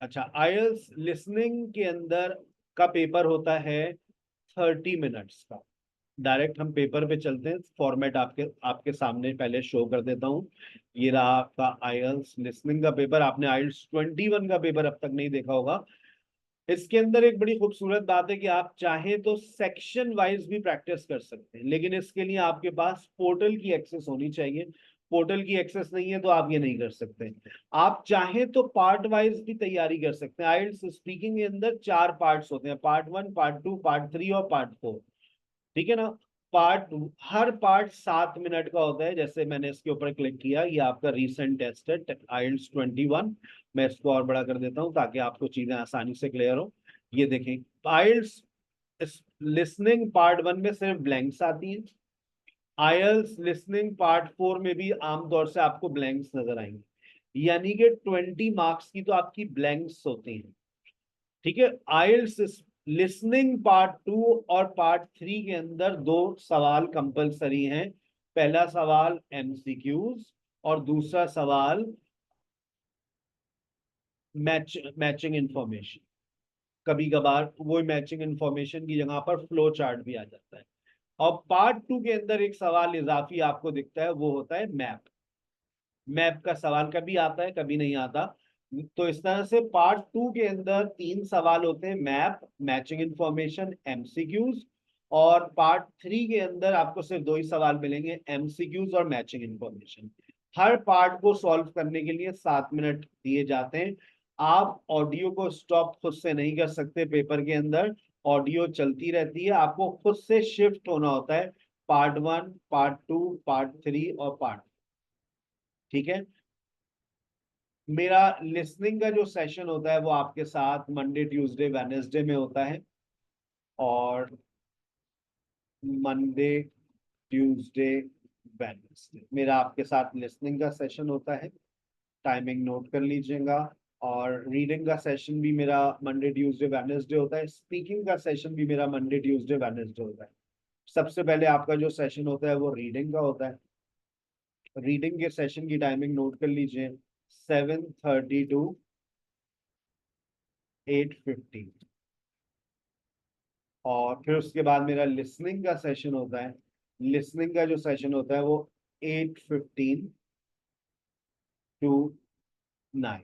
अच्छा, आयल्स लिसनिंग के अंदर का पेपर होता है 30 मिनट्स का। डायरेक्ट हम पेपर पे चलते हैं, फॉर्मेट आपके आपके सामने पहले शो कर देता हूँ। ये रहा आपका आयल्स लिसनिंग का पेपर। आपने आयल्स 21 का पेपर अब तक नहीं देखा होगा। इसके अंदर एक बड़ी खूबसूरत बात है कि आप चाहें तो सेक्शन वाइज भी प्रैक्टिस कर सकते हैं, लेकिन इसके लिए आपके पास पोर्टल की एक्सेस होनी चाहिए। पोर्टल की एक्सेस नहीं है तो आप ये नहीं कर सकते। आप चाहें तो पार्ट वाइज भी तैयारी कर सकते हैं। आइल्स स्पीकिंग के अंदर 4 पार्ट्स होते हैं, part one, part two, part three और पार्ट फोर। ठीक है ना? पार्ट हर पार्ट 7 मिनट का होता है। जैसे मैंने इसके ऊपर क्लिक किया, ये आपका रीसेंट टेस्ट है आइल्स 21। मैं इसको और बड़ा कर देता हूँ ताकि आपको चीजें आसानी से क्लियर हो। ये देखें, आइल्स लिसनिंग पार्ट वन में सिर्फ ब्लैंक्स आती हैं। आइल्स लिसनिंग पार्ट फोर में भी आमतौर से आपको ब्लैंक्स नजर आएंगे, यानी कि 20 मार्क्स की तो आपकी ब्लैंक्स होती हैं। ठीक है, आइल्स लिसनिंग पार्ट टू और पार्ट थ्री के अंदर 2 सवाल कंपलसरी हैं। पहला सवाल एमसीक्यूज और दूसरा सवाल मैचिंग इंफॉर्मेशन। कभी कभार वो मैचिंग इंफॉर्मेशन की जगह पर फ्लो चार्ट भी आ जाता है। और पार्ट टू के अंदर एक सवाल इजाफी आपको दिखता है, वो होता है मैप। मैप का सवाल कभी आता है, कभी नहीं आता। तो इस तरह से पार्ट टू के अंदर 3 सवाल होते हैं, मैप, मैचिंग इंफॉर्मेशन, एमसीक्यूज। और पार्ट थ्री के अंदर आपको सिर्फ 2 ही सवाल मिलेंगे, एमसीक्यूज और मैचिंग इंफॉर्मेशन। हर पार्ट को सॉल्व करने के लिए 7 मिनट दिए जाते हैं। आप ऑडियो को स्टॉप खुद से नहीं कर सकते। पेपर के अंदर ऑडियो चलती रहती है, आपको खुद से शिफ्ट होना होता है पार्ट 1, पार्ट 2, पार्ट 3 और पार्ट, ठीक है। मेरा लिसनिंग का जो सेशन होता है वो आपके साथ मंडे ट्यूसडे वेडनेसडे में होता है, और मंडे ट्यूसडे वेडनेसडे मेरा आपके साथ लिसनिंग का सेशन होता है। टाइमिंग नोट कर लीजिएगा। और रीडिंग का सेशन भी मेरा मंडे ट्यूसडे वेडनेसडे होता है। स्पीकिंग का सेशन भी मेरा मंडे ट्यूसडे वेडनेसडे होता है। सबसे पहले आपका जो सेशन होता है वो रीडिंग का होता है। रीडिंग के सेशन की टाइमिंग नोट कर लीजिए, 7:30 टू 8:50। और फिर उसके बाद मेरा लिसनिंग का सेशन होता है। लिसनिंग का जो सेशन होता है वो 8:15 टू 9।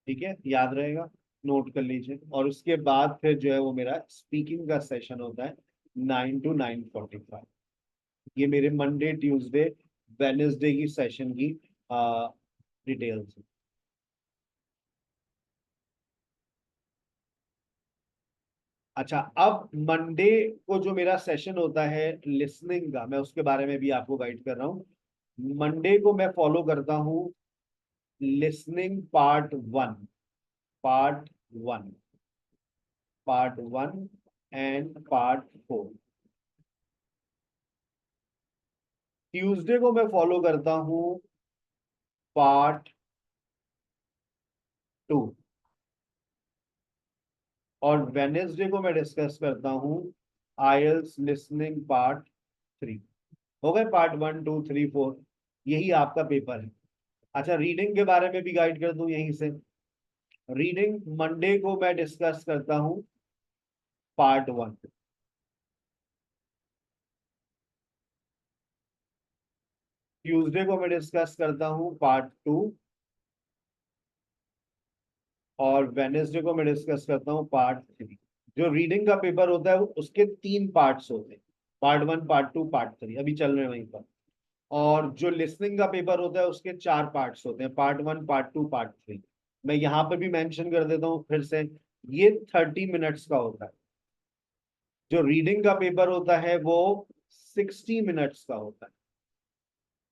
ठीक है, याद रहेगा, नोट कर लीजिए। और उसके बाद फिर जो है वो मेरा स्पीकिंग का सेशन होता है 9 to 9:45। ये मेरे मंडे ट्यूसडे वेडनेसडे की सेशन की डिटेल्स। अच्छा, अब मंडे को जो मेरा सेशन होता है लिसनिंग का, मैं उसके बारे में भी आपको गाइड कर रहा हूँ। मंडे को मैं फॉलो करता हूँ listening part one part one and part 4। Tuesday को मैं फॉलो करता हूँ पार्ट 2। और वेनेसडे को मैं डिस्कस करता हूँ आईएलटीएस लिसनिंग पार्ट 3। हो गए पार्ट 1, 2, 3, 4, यही आपका पेपर है। अच्छा, रीडिंग के बारे में भी गाइड कर दूं यहीं से। रीडिंग मंडे को मैं डिस्कस करता हूँ पार्ट 1। ट्यूसडे को मैं डिस्कस करता हूँ पार्ट 2। और वेनेसडे को मैं डिस्कस करता हूँ पार्ट 3। जो रीडिंग का पेपर होता है वो उसके 3 पार्ट्स होते हैं, पार्ट 1, पार्ट 2, पार्ट 3, अभी चल रहे हैं वहीं पर। और जो लिसनिंग का पेपर होता है उसके 4 पार्ट्स होते हैं, पार्ट 1, पार्ट 2, पार्ट 3। मैं यहाँ पे भी मेंशन कर देता हूँ फिर से, ये 30 मिनट्स का होता है। जो रीडिंग का पेपर होता है वो 60 मिनट्स का होता है।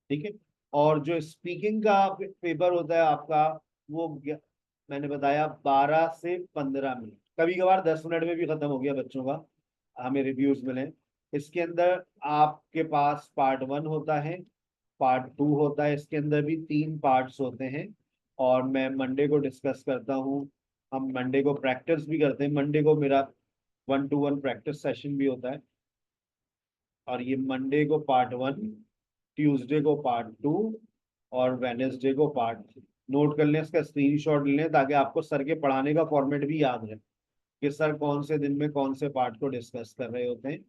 ठीक है। और जो स्पीकिंग का पेपर होता है आपका, वो मैंने बताया 12 से 15 मिनट, कभी कभार 10 मिनट में भी खत्म हो गया बच्चों का, हमें रिव्यूज मिले। इसके अंदर आपके पास पार्ट 1 होता है, पार्ट 2 होता है, इसके अंदर भी 3 पार्ट्स होते हैं। और मैं मंडे को डिस्कस करता हूँ, हम मंडे को प्रैक्टिस भी करते हैं। मंडे को मेरा 1-to-1 प्रैक्टिस सेशन भी होता है। और ये मंडे को पार्ट 1, ट्यूसडे को पार्ट 2, और वेनेसडे को पार्ट 3। नोट कर लें, इसका स्क्रीनशॉट लें ताकि आपको सर के पढ़ाने का फॉर्मेट भी याद रहे कि सर कौन से दिन में कौन से पार्ट को डिस्कस कर रहे होते हैं।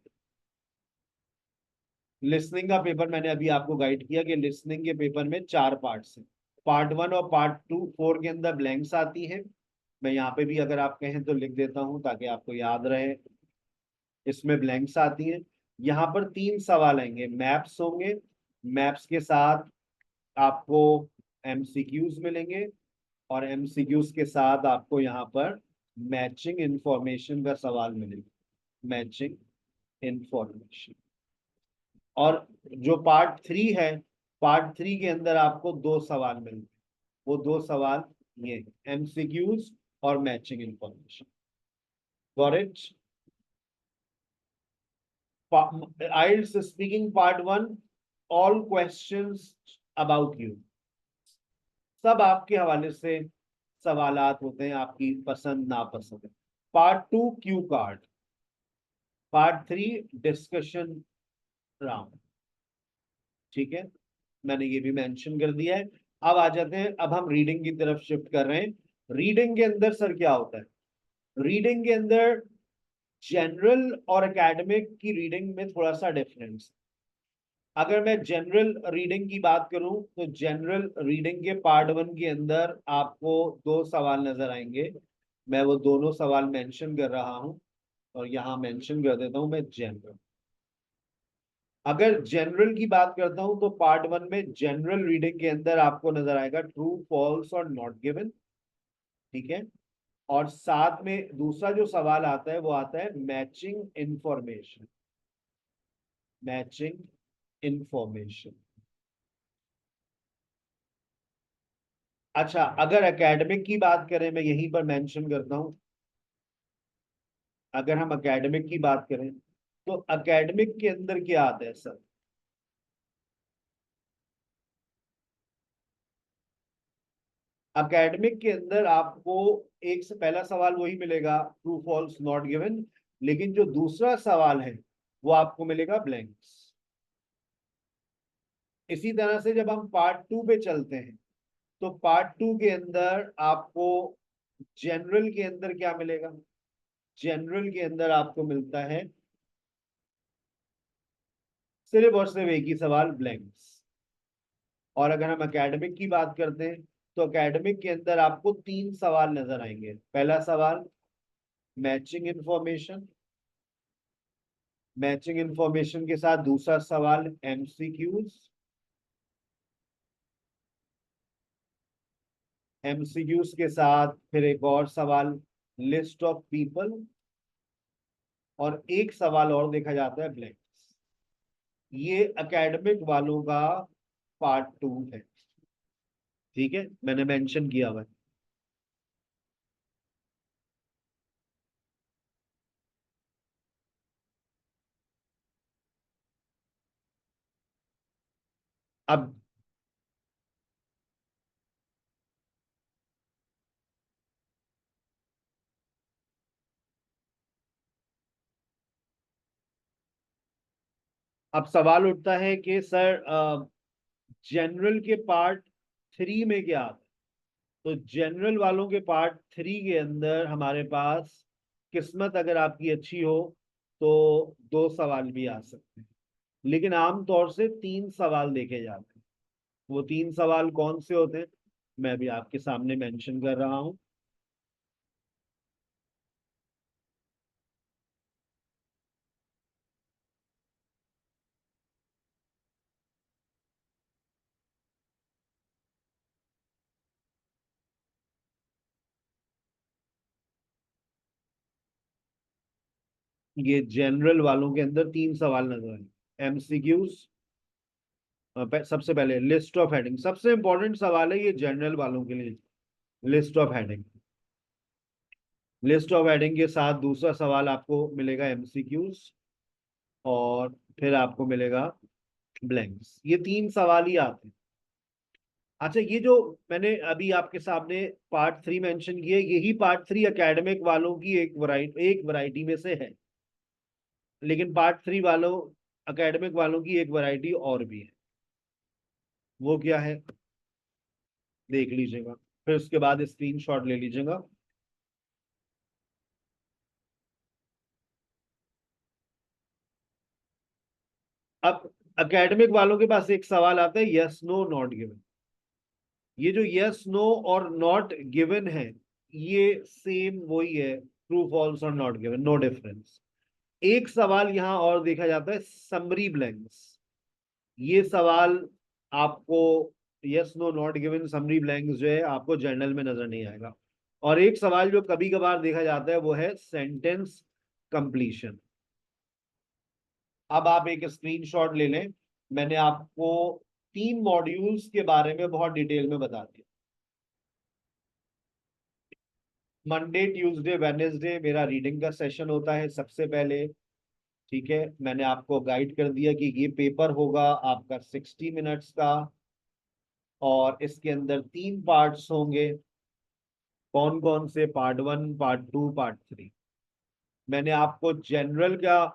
लिसनिंग का पेपर मैंने अभी आपको गाइड किया कि लिसनिंग के पेपर में 4 पार्ट्स हैं। पार्ट 1 और पार्ट 2, 4 के अंदर ब्लैंक्स आती हैं। मैं यहाँ पे भी अगर आप कहें तो लिख देता हूँ ताकि आपको याद रहे। इसमें ब्लैंक्स आती हैं। यहाँ पर 3 सवाल आएंगे, मैप्स होंगे, मैप्स के साथ आपको एमसीक्यूज मिलेंगे, और एमसीक्यूज के साथ आपको यहाँ पर मैचिंग इंफॉर्मेशन का सवाल मिलेगा, मैचिंग इंफॉर्मेशन। और जो पार्ट 3 है, पार्ट 3 के अंदर आपको 2 सवाल मिलेंगे। वो 2 सवाल ये एमसीक्यूज और matching information. Got it? IELTS speaking part 1, all questions about you, सब आपके हवाले से सवालात होते हैं, आपकी पसंद नापसंद। Part 2 Q card, part 3 discussion round. ठीक है, मैंने ये भी मेंशन कर दिया है। अब आ जाते हैं, अब हम रीडिंग की तरफ शिफ्ट कर रहे हैं। रीडिंग के अंदर सर क्या होता है? रीडिंग के अंदर जनरल और एकेडमिक की रीडिंग में थोड़ा सा डिफरेंस। अगर मैं जनरल रीडिंग की बात करूं तो जनरल रीडिंग के पार्ट 1 के अंदर आपको 2 सवाल नजर आएंगे। मैं वो दोनों सवाल मेंशन कर रहा हूं, और यहाँ मेंशन कर देता हूं मैं जनरल। अगर जनरल की बात करता हूं तो पार्ट 1 में जनरल रीडिंग के अंदर आपको नजर आएगा ट्रू, फॉल्स और नॉट गिवन। ठीक है। और साथ में दूसरा जो सवाल आता है वो आता है मैचिंग इंफॉर्मेशन। Matching information. अच्छा, अगर एकेडमिक की बात करें, मैं यहीं पर मेंशन करता हूं, अगर हम एकेडमिक की बात करें तो एकेडमिक के अंदर क्या आता है सर? एकेडमिक के अंदर आपको एक से पहला सवाल वही मिलेगा, ट्रू फॉल्स नॉट गिवन, लेकिन जो दूसरा सवाल है वो आपको मिलेगा ब्लैंक्स। इसी तरह से जब हम पार्ट टू पे चलते हैं तो पार्ट टू के अंदर आपको जनरल के अंदर क्या मिलेगा? जनरल के अंदर आपको मिलता है सिर्फ और सिर्फ एक ही सवाल, ब्लैंक्स। और अगर हम एकेडमिक की बात करते हैं तो एकेडमिक के अंदर आपको तीन सवाल नजर आएंगे। पहला सवाल मैचिंग इंफॉर्मेशन, मैचिंग इंफॉर्मेशन के साथ दूसरा सवाल एमसीक्यूज, एमसीक्यूज के साथ फिर एक और सवाल लिस्ट ऑफ पीपल, और एक सवाल और देखा जाता है ब्लैंक्स। ये एकेडमिक वालों का पार्ट टू है। ठीक है, मैंने मेंशन किया हुआ है। अब अब सवाल उठता है कि सर जनरल के पार्ट थ्री में क्या आता है? तो जनरल वालों के पार्ट थ्री के अंदर हमारे पास, किस्मत अगर आपकी अच्छी हो तो दो सवाल भी आ सकते हैं, लेकिन आमतौर से तीन सवाल देखे जाते हैं। वो तीन सवाल कौन से होते हैं मैं भी आपके सामने मेंशन कर रहा हूं। ये जनरल वालों के अंदर तीन सवाल नजर आए, एमसीक्यूज। सबसे पहले लिस्ट ऑफ हेडिंग, सबसे इंपॉर्टेंट सवाल है ये जनरल वालों के लिए, list of heading. List of heading के साथ दूसरा सवाल आपको मिलेगा एमसीक्यूज, और फिर आपको मिलेगा ब्लैंक्स। ये तीन सवाल ही आते हैं। अच्छा, ये जो मैंने अभी आपके सामने पार्ट थ्री मेंशन किया, यही पार्ट थ्री एकेडमिक वालों की एक वैरायटी में से है, लेकिन पार्ट थ्री वालों, एकेडमिक वालों की एक वैरायटी और भी है। वो क्या है देख लीजिएगा, फिर उसके बाद स्क्रीनशॉट ले लीजिएगा। अब एकेडमिक वालों के पास एक सवाल आता है यस नो नॉट गिवन। ये जो यस नो और नॉट गिवन है, ये सेम वही है, ट्रू फॉल्स और नॉट गिवन, नो डिफरेंस। एक सवाल यहां और देखा जाता है समरी ब्लैंक्स। ये सवाल आपको, yes no not given summary blanks जो है आपको जर्नल में नजर नहीं आएगा। और एक सवाल जो कभी कभार देखा जाता है वो है सेंटेंस कंप्लीशन। अब आप एक स्क्रीनशॉट ले लें, मैंने आपको तीन मॉड्यूल्स के बारे में बहुत डिटेल में बता दिया। मंडे ट्यूसडे वेडनेसडे मेरा रीडिंग का सेशन होता है सबसे पहले। ठीक है, मैंने आपको गाइड कर दिया कि ये पेपर होगा आपका 60 मिनट्स का, और इसके अंदर तीन पार्ट्स होंगे। कौन कौन से? Part one, part two, part three. मैंने आपको जनरल का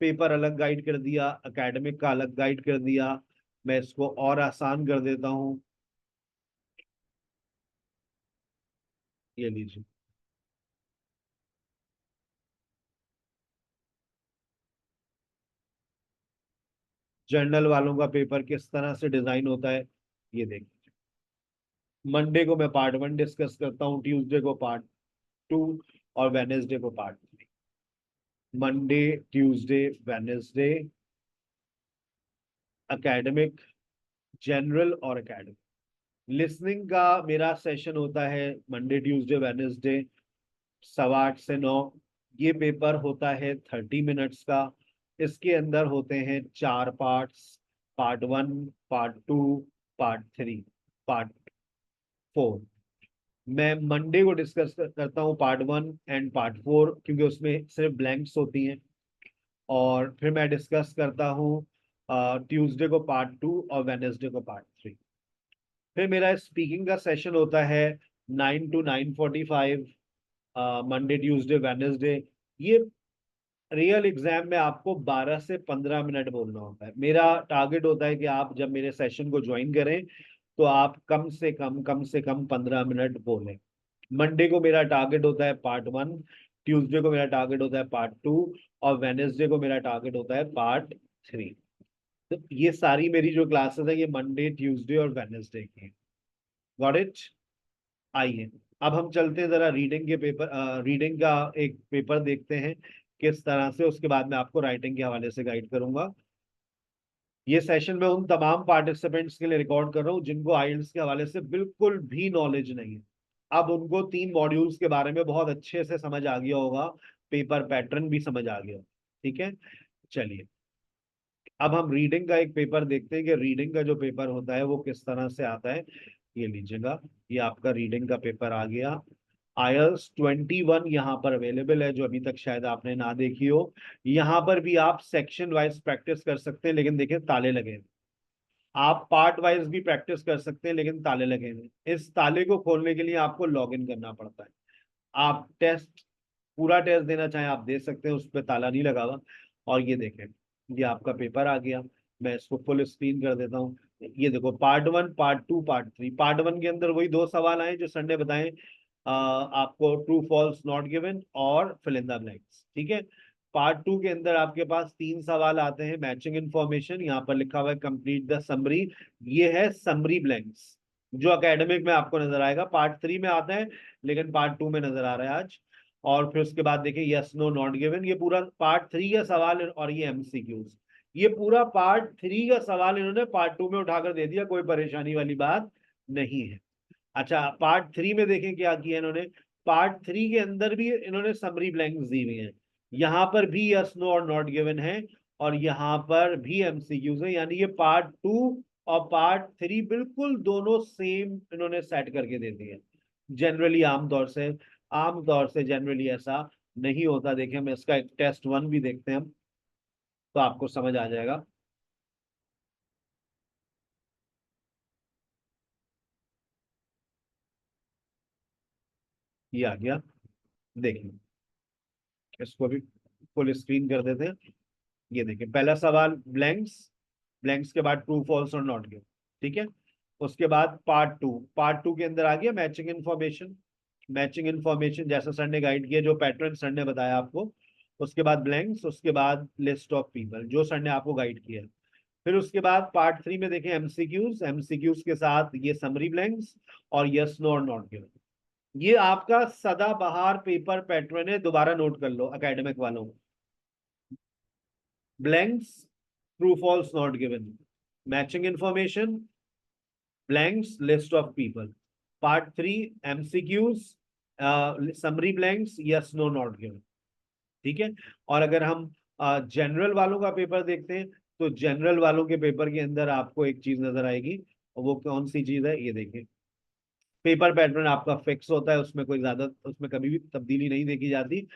पेपर अलग गाइड कर दिया, एकेडमिक का अलग गाइड कर दिया। मैं इसको और आसान कर देता हूँ, ये लीजिए। जर्नल वालों का पेपर किस तरह से डिजाइन होता है ये देखिए। मंडे को मैं पार्ट वन डिस्कस करता हूँ, ट्यूसडे को पार्ट टू, और वेनेसडे को part three. Monday, Tuesday, Wednesday academic, general और एकेडमिक। लिसनिंग का मेरा सेशन होता है मंडे ट्यूसडे वेनेसडे 8:15 से 9। ये पेपर होता है 30 मिनट्स का, इसके अंदर होते हैं 4 parts, part 1, part 2, part 3, part 4। मैं मंडे को डिस्कस करता हूँ पार्ट 1 एंड पार्ट 4, क्योंकि उसमें सिर्फ ब्लैंक्स होती हैं। और फिर मैं डिस्कस करता हूँ ट्यूसडे को पार्ट 2 और वेनेसडे को पार्ट 3। फिर मेरा स्पीकिंग का सेशन होता है 9 to 9:45, मंडे ट्यूसडे वेनेसडे। ये रियल एग्जाम में आपको 12 से 15 मिनट बोलना होता है। मेरा टारगेट होता है कि आप जब मेरे सेशन को ज्वाइन करें तो आप कम से कम 15 मिनट बोलें। मंडे को मेरा टारगेट होता है पार्ट 1, ट्यूसडे को मेरा टारगेट होता है पार्ट 2, और वेनेसडे को मेरा टारगेट होता है पार्ट 3। तो ये सारी मेरी जो क्लासेस है ये मंडे, ट्यूसडे और वेनेसडे की। Got it? आइए अब हम चलते हैं जरा रीडिंग के पेपर, रीडिंग का एक पेपर देखते हैं किस तरह से। उसके बाद मैं आपको राइटिंग के हवाले से गाइड करूंगा। ये सेशन मैं उन तमाम पार्टिसिपेंट्स के लिए रिकॉर्ड कर रहा हूँ जिनको आइल्स के हवाले से बिल्कुल भी नॉलेज नहीं है। अब उनको 3 मॉड्यूल्स के बारे में बहुत अच्छे से समझ आ गया होगा, पेपर पैटर्न भी समझ आ गया। ठीक है, चलिए अब हम रीडिंग का एक पेपर देखते हैं कि रीडिंग का जो पेपर होता है वो किस तरह से आता है। ये लीजिएगा, ये आपका रीडिंग का पेपर आ गया। आयल्स 21 यहाँ पर अवेलेबल है, जो अभी तक शायद आपने ना देखी हो। यहाँ पर भी आप सेक्शन वाइज प्रैक्टिस कर सकते हैं, लेकिन देखिए ताले लगे हैं। आप पार्ट वाइज भी प्रैक्टिस कर सकते हैं, लेकिन ताले लगे हैं। इस ताले को खोलने के लिए आपको लॉग इन करना पड़ता है। आप टेस्ट, पूरा टेस्ट देना चाहें आप दे सकते हैं, उस पर ताला नहीं लगा हुआ। और ये देखें, ये आपका पेपर आ गया। मैं इसको फुल स्क्रीन कर देता हूँ। ये देखो, पार्ट 1, पार्ट 2, पार्ट 3। पार्ट 1 के अंदर वही 2 सवाल आए जो सर ने बताए, आपको ट्रू फॉल्स नॉट गिवन और फिल इन द ब्लैंक्स। ठीक है। पार्ट 2 के अंदर आपके पास 3 सवाल आते हैं। मैचिंग इंफॉर्मेशन, यहाँ पर लिखा हुआ है कंप्लीट द समरी। ये है समरी ब्लैंक्स जो एकेडमिक में आपको नजर आएगा, पार्ट 3 में आता है, लेकिन पार्ट 2 में नजर आ रहा है आज। और फिर उसके बाद देखिए यस नो नॉट गिवन, ये पूरा पार्ट 3 का सवाल है। और ये एमसीक्यूज, ये पूरा पार्ट 3 का सवाल इन्होंने पार्ट 2 में उठाकर दे दिया, कोई परेशानी वाली बात नहीं है। अच्छा, पार्ट 3 में देखें क्या किया इन्होंने। पार्ट 3 के अंदर भी इन्होंने समरी ब्लैंक्स दी हुई हैं। यहाँ पर भी यस नो और नॉट गिवन है, और यहाँ पर भी एमसीक्यूज है। यानी ये पार्ट 2 और पार्ट 3 बिल्कुल दोनों सेम इन्होंने सेट करके दे दिए। जनरली आमतौर से जनरली ऐसा नहीं होता। देखिए हम इसका एक टेस्ट 1 भी देखते हैं हम, तो आपको समझ आ जाएगा। ये आ गया, देखिए इसको भी फुल स्क्रीन कर देते हैं। ये देखिए पहला सवाल ब्लैंक्स, ब्लैंक्स के बाद ट्रू फॉल्स और नॉट गिवन। ठीक है। उसके बाद पार्ट 2 के अंदर आ गया मैचिंग इन्फॉर्मेशन। मैचिंग इन्फॉर्मेशन जैसा सर ने गाइड किया, जो पैटर्न सर ने बताया आपको। उसके बाद ब्लैंक्स, उसके बाद लिस्ट ऑफ पीपल जो सर ने आपको गाइड किया। फिर उसके बाद पार्ट 3 में देखें एमसीक्यूज, एमसीक्यूज के साथ ये समरी ब्लैंक्स और यस नो और नॉट गिवन। ये आपका सदाबहार पेपर पैटर्न है, दोबारा नोट कर लो एकेडमिक वालों। Blanks, true false not given, matching information, blanks, list of people. Part 3 MCQs, summary blanks, yes no not given. ठीक है। और अगर हम जनरल वालों का पेपर देखते हैं, तो जनरल वालों के पेपर के अंदर आपको एक चीज नजर आएगी, और वो कौन सी चीज है, ये देखिए। पेपर पैटर्न आपका फिक्स होता है, उसमें कोई ज्यादा, उसमें कभी भी तब्दीली नहीं देखी जाती।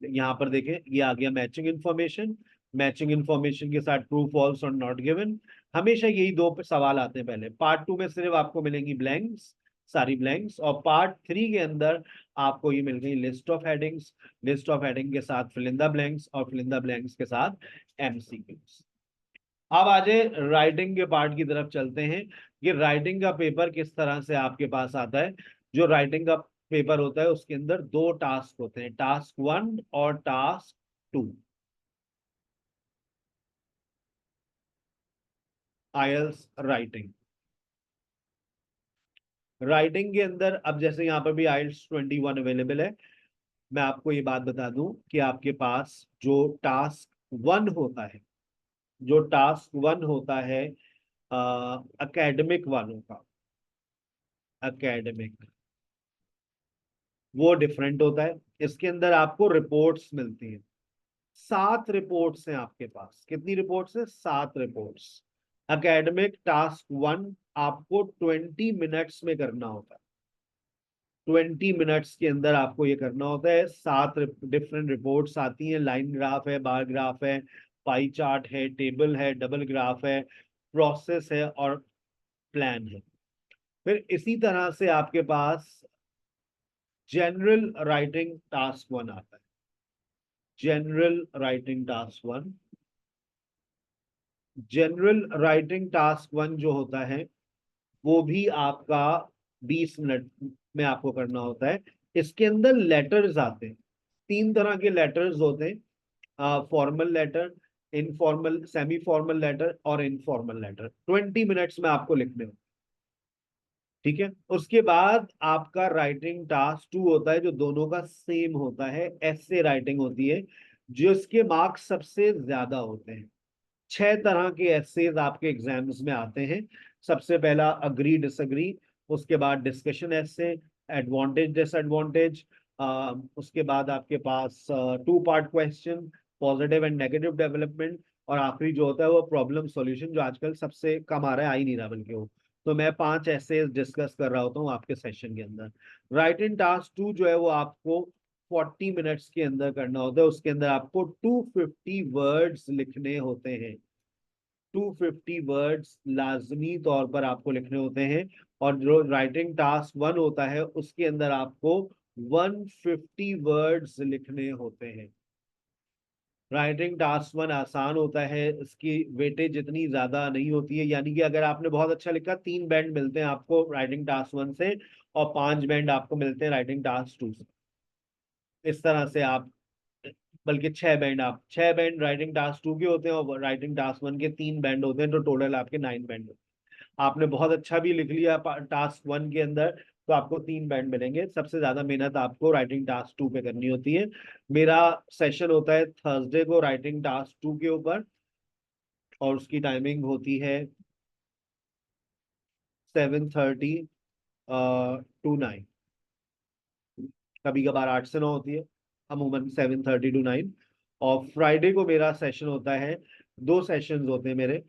यहाँ पर देखें, ये आ गया मैचिंग इन्फॉर्मेशन। मैचिंग इन्फॉर्मेशन के साथ ट्रू फॉल्स और नॉट गिवन। हमेशा यही 2 सवाल आते हैं पहले। पार्ट 2 में सिर्फ आपको मिलेंगी ब्लैंक्स, सारी ब्लैंक्स। और पार्ट 3 के अंदर आपको ये मिल गई list of headings, list of heading के साथ फिल इन द ब्लैंक्स, और फिल इन द ब्लैंक्स के साथ एमसीक्यूज। अब आज राइटिंग के पार्ट की तरफ चलते हैं कि राइटिंग का पेपर किस तरह से आपके पास आता है। जो राइटिंग का पेपर होता है उसके अंदर 2 टास्क होते हैं, टास्क 1 और टास्क 2। आयल्स राइटिंग, राइटिंग के अंदर अब जैसे यहाँ पर भी आयल्स 21 अवेलेबल है। मैं आपको ये बात बता दूं कि आपके पास जो टास्क 1 होता है, जो टास्क 1 होता है एकेडमिक वालों का, एकेडमिक, वो डिफरेंट होता है। इसके अंदर आपको रिपोर्ट्स मिलती हैं। 7 रिपोर्ट्स हैं आपके पास। कितनी रिपोर्ट्स हैं? 7 रिपोर्ट्स। एकेडमिक टास्क 1 आपको 20 मिनट्स में करना होता है। 20 मिनट्स के अंदर आपको ये करना होता है। 7 डिफरेंट रिपोर्ट्स आती हैं। लाइन ग्राफ है, बार ग्राफ है, पाई चार्ट है, टेबल है, डबल ग्राफ है, प्रोसेस है और प्लान है। फिर इसी तरह से आपके पास जनरल राइटिंग टास्क 1 आता है। General writing task 1, general writing task 1 जो होता है वो भी आपका 20 मिनट में आपको करना होता है। इसके अंदर लेटर्स आते हैं। 3 तरह के लेटर्स होते हैं, formal letter, informal, semi formal letter और इनफॉर्मल लेटर। 20 मिनट्स में आपको लिखने होते हैं। ठीक है। उसके बाद आपका राइटिंग टास्क 2 होता है जो दोनों का सेम होता है, ऐसे राइटिंग होती है जिसके मार्क्स सबसे ज्यादा होते हैं। 6 तरह के एसेज आपके एग्जाम्स में आते हैं। सबसे पहला अग्री डिसएग्री, उसके बाद डिस्कशन एसे, एडवांटेज डिसएडवांटेज, उसके बाद आपके पास 2 part question, positive and negative development, और आखिरी जो होता है वो प्रॉब्लम सॉल्यूशन, जो आजकल सबसे कम आ रहा है, आ ही नहीं रहा बल्कि वो। तो मैं 5 ऐसे डिस्कस कर रहा होता हूँ आपके सेशन के अंदर। राइटिंग टास्क 2 जो है वो आपको 40 मिनट्स के अंदर करना होता है। उसके अंदर आपको 250 वर्ड्स लिखने होते हैं। 250 वर्ड्स लाजमी तौर पर आपको लिखने होते हैं। और जो राइटिंग टास्क 1 होता है उसके अंदर आपको 150 वर्ड्स लिखने होते हैं। राइटिंग टास्क 1 आसान होता है, इसकी वेटेज इतनी ज्यादा नहीं होती है। यानी कि अगर आपने बहुत अच्छा लिखा, 3 बैंड मिलते हैं आपको राइटिंग टास्क 1 से और 5 बैंड आपको मिलते हैं राइटिंग टास्क 2 से। इस तरह से आप, बल्कि 6 बैंड, आप 6 बैंड राइटिंग टास्क 2 के होते हैं और राइटिंग टास्क 1 के 3 बैंड होते हैं, तो टोटल आपके 9 बैंड होते हैं। आपने बहुत अच्छा भी लिख लिया टास्क 1 के अंदर तो आपको 3 बैंड मिलेंगे। सबसे ज्यादा मेहनत आपको राइटिंग टास्क 2 पे करनी होती है। मेरा सेशन होता है थर्सडे को राइटिंग टास्क 2 के ऊपर, और उसकी टाइमिंग होती है 7:30 टू 9। कभी कभार 8 से 9 होती है, अमूमन 7:30 to 9। और फ्राइडे को मेरा सेशन होता है, 2 सेशंस होते हैं मेरे।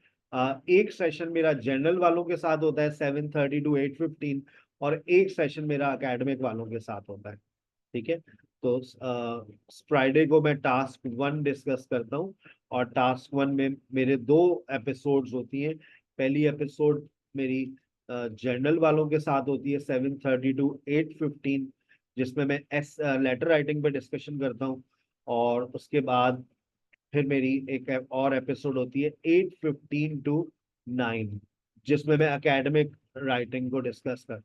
एक सेशन मेरा जनरल वालों के साथ होता है 7:30 to 8:15, और एक सेशन मेरा अकेडमिक वालों के साथ होता है। ठीक है। तो फ्राइडे को मैं टास्क 1 डिस्कस करता हूँ, और टास्क 1 में मेरे 2 एपिसोड्स होती हैं। पहली एपिसोड मेरी जनरल वालों के साथ होती है 7:30 to 8:15, जिसमें मैं लेटर राइटिंग पे डिस्कशन करता हूँ। और उसके बाद फिर मेरी एक और एपिसोड होती है 8:15 to 9, जिसमें मैं एकेडमिक राइटिंग को डिस्कस करता हूँ।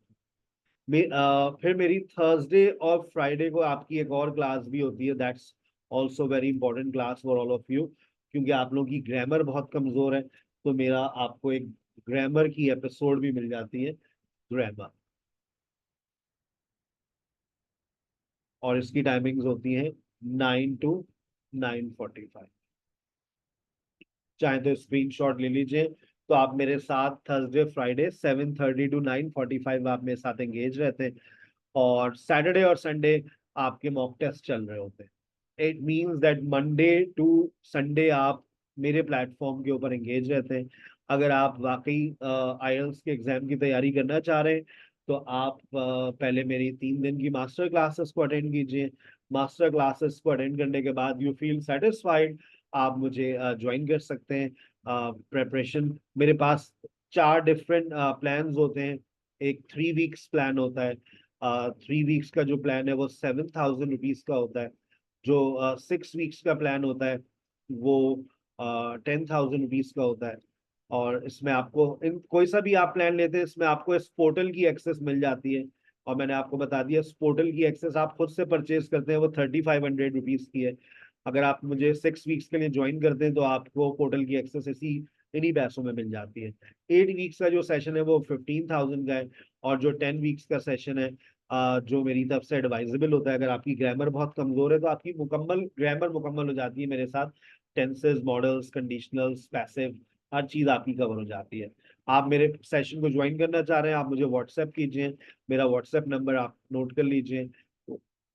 फिर मेरी थर्सडे और फ्राइडे को आपकी एक और क्लास भी होती है। That's also very important class for all of you, क्योंकि आप लोगों की ग्रामर बहुत कमजोर है। तो मेरा आपको एक ग्रामर की एपिसोड भी मिल जाती है, ग्रामर। और इसकी टाइमिंग्स होती हैं 9 to 9:45। चाहे तो स्क्रीनशॉट ले लीजिए। तो आप मेरे साथ थर्सडे फ्राइडे 7:30 to 9:45 आप मेरे साथ एंगेज रहते हैं। और सैटरडे और संडे आपके मॉक टेस्ट चल रहे होते हैं। It means that Monday to Sunday आप मेरे प्लेटफॉर्म के ऊपर एंगेज रहते हैं। अगर आप वाकई आईएलटीएस के एग्जाम की तैयारी करना चाह रहे हैं तो आप पहले मेरी 3 दिन की मास्टर क्लासेस को अटेंड कीजिए। मास्टर क्लासेस को अटेंड करने के बाद यू फील सेटिस्फाइड, आप मुझे ज्वाइन कर सकते हैं। प्रेपरेशन मेरे पास 4 डिफरेंट प्लान्स होते हैं। एक 3 वीक्स प्लान होता है। 3 वीक्स का जो प्लान है वो 7,000 रुपीज का होता है। जो 6 वीक्स का प्लान होता है वो 10,000 रुपीज का होता है। और इसमें आपको इन कोई सा भी आप प्लान लेते हैं, इसमें आपको इस पोर्टल की एक्सेस मिल जाती है। और मैंने आपको बता दिया, इस पोर्टल की एक्सेस आप खुद से परचेज करते हैं वो 3,500 रुपीज की है। अगर आप मुझे 6 वीक्स के लिए ज्वाइन करते हैं तो आपको पोर्टल की एक्सेस इसी इन्हीं पैसों में मिल जाती है। 8 वीक्स का जो सेशन है वो 15,000 का है। और जो 10 वीक्स का सेशन है, जो मेरी तरफ से एडवाइजेबल होता है, अगर आपकी ग्रामर बहुत कमजोर है तो आपकी मुकम्मल ग्रामर मुकम्मल हो जाती है मेरे साथ। टेंसेस, मॉडल्स, कंडीशनल्स, पैसिव, हर चीज आपकी कवर हो जाती है। आप मेरे सेशन को ज्वाइन करना चाह रहे हैं, आप मुझे व्हाट्सएप कीजिए। मेरा व्हाट्सएप नंबर आप नोट कर लीजिए,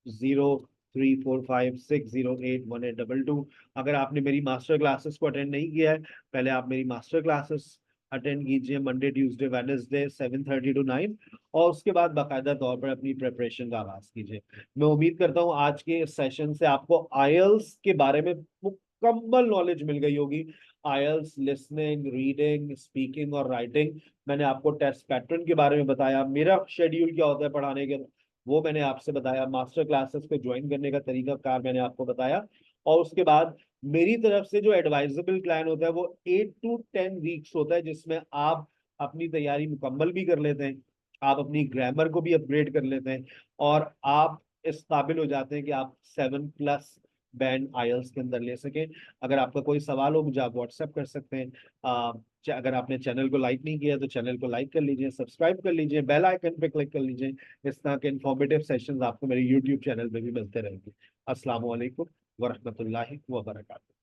0 945345608182। अगर आपने मेरी मास्टर क्लासेस को अटेंड नहीं किया है, पहले आप मेरी मास्टर क्लासेस अटेंड कीजिए मंडे ट्यूसडे वेडनेसडे 7:30 to 9, और उसके बाद बाकायदा तौर पर अपनी प्रिपरेशन का आगाज कीजिए। मैं उम्मीद करता हूँ आज के सेशन से आपको आईएलटीएस के बारे में मुकम्मल नॉलेज मिल गई होगी। आईएलटीएस लिसनिंग, रीडिंग, स्पीकिंग और राइटिंग। मैंने आपको टेस्ट पैटर्न के बारे में बताया, मेरा शेड्यूल क्या होता है पढ़ाने के, वो मैंने आपसे बताया। मास्टर क्लासेस को ज्वाइन करने का तरीका कार मैंने आपको बताया। और उसके बाद मेरी तरफ से जो एडवाइजेबल प्लान होता है वो 8 to 10 वीक्स होता है, जिसमें आप अपनी तैयारी मुकम्मल भी कर लेते हैं, आप अपनी ग्रामर को भी अपग्रेड कर लेते हैं, और आप इस काबिल हो जाते हैं कि आप 7+ बैंड आईएलटीएस के अंदर ले सकें। अगर आपका कोई सवाल हो मुझे आप व्हाट्सएप कर सकते हैं। अगर आपने चैनल को लाइक नहीं किया तो चैनल को लाइक कर लीजिए, सब्सक्राइब कर लीजिए, बेल आइकन पे क्लिक कर लीजिए। इस तरह के इन्फॉर्मेटिव सेशंस आपको मेरे यूट्यूब चैनल पे भी मिलते रहेंगे। अस्सलाम वालेकुम वरहमतुल्लाहि वबरकातुहू।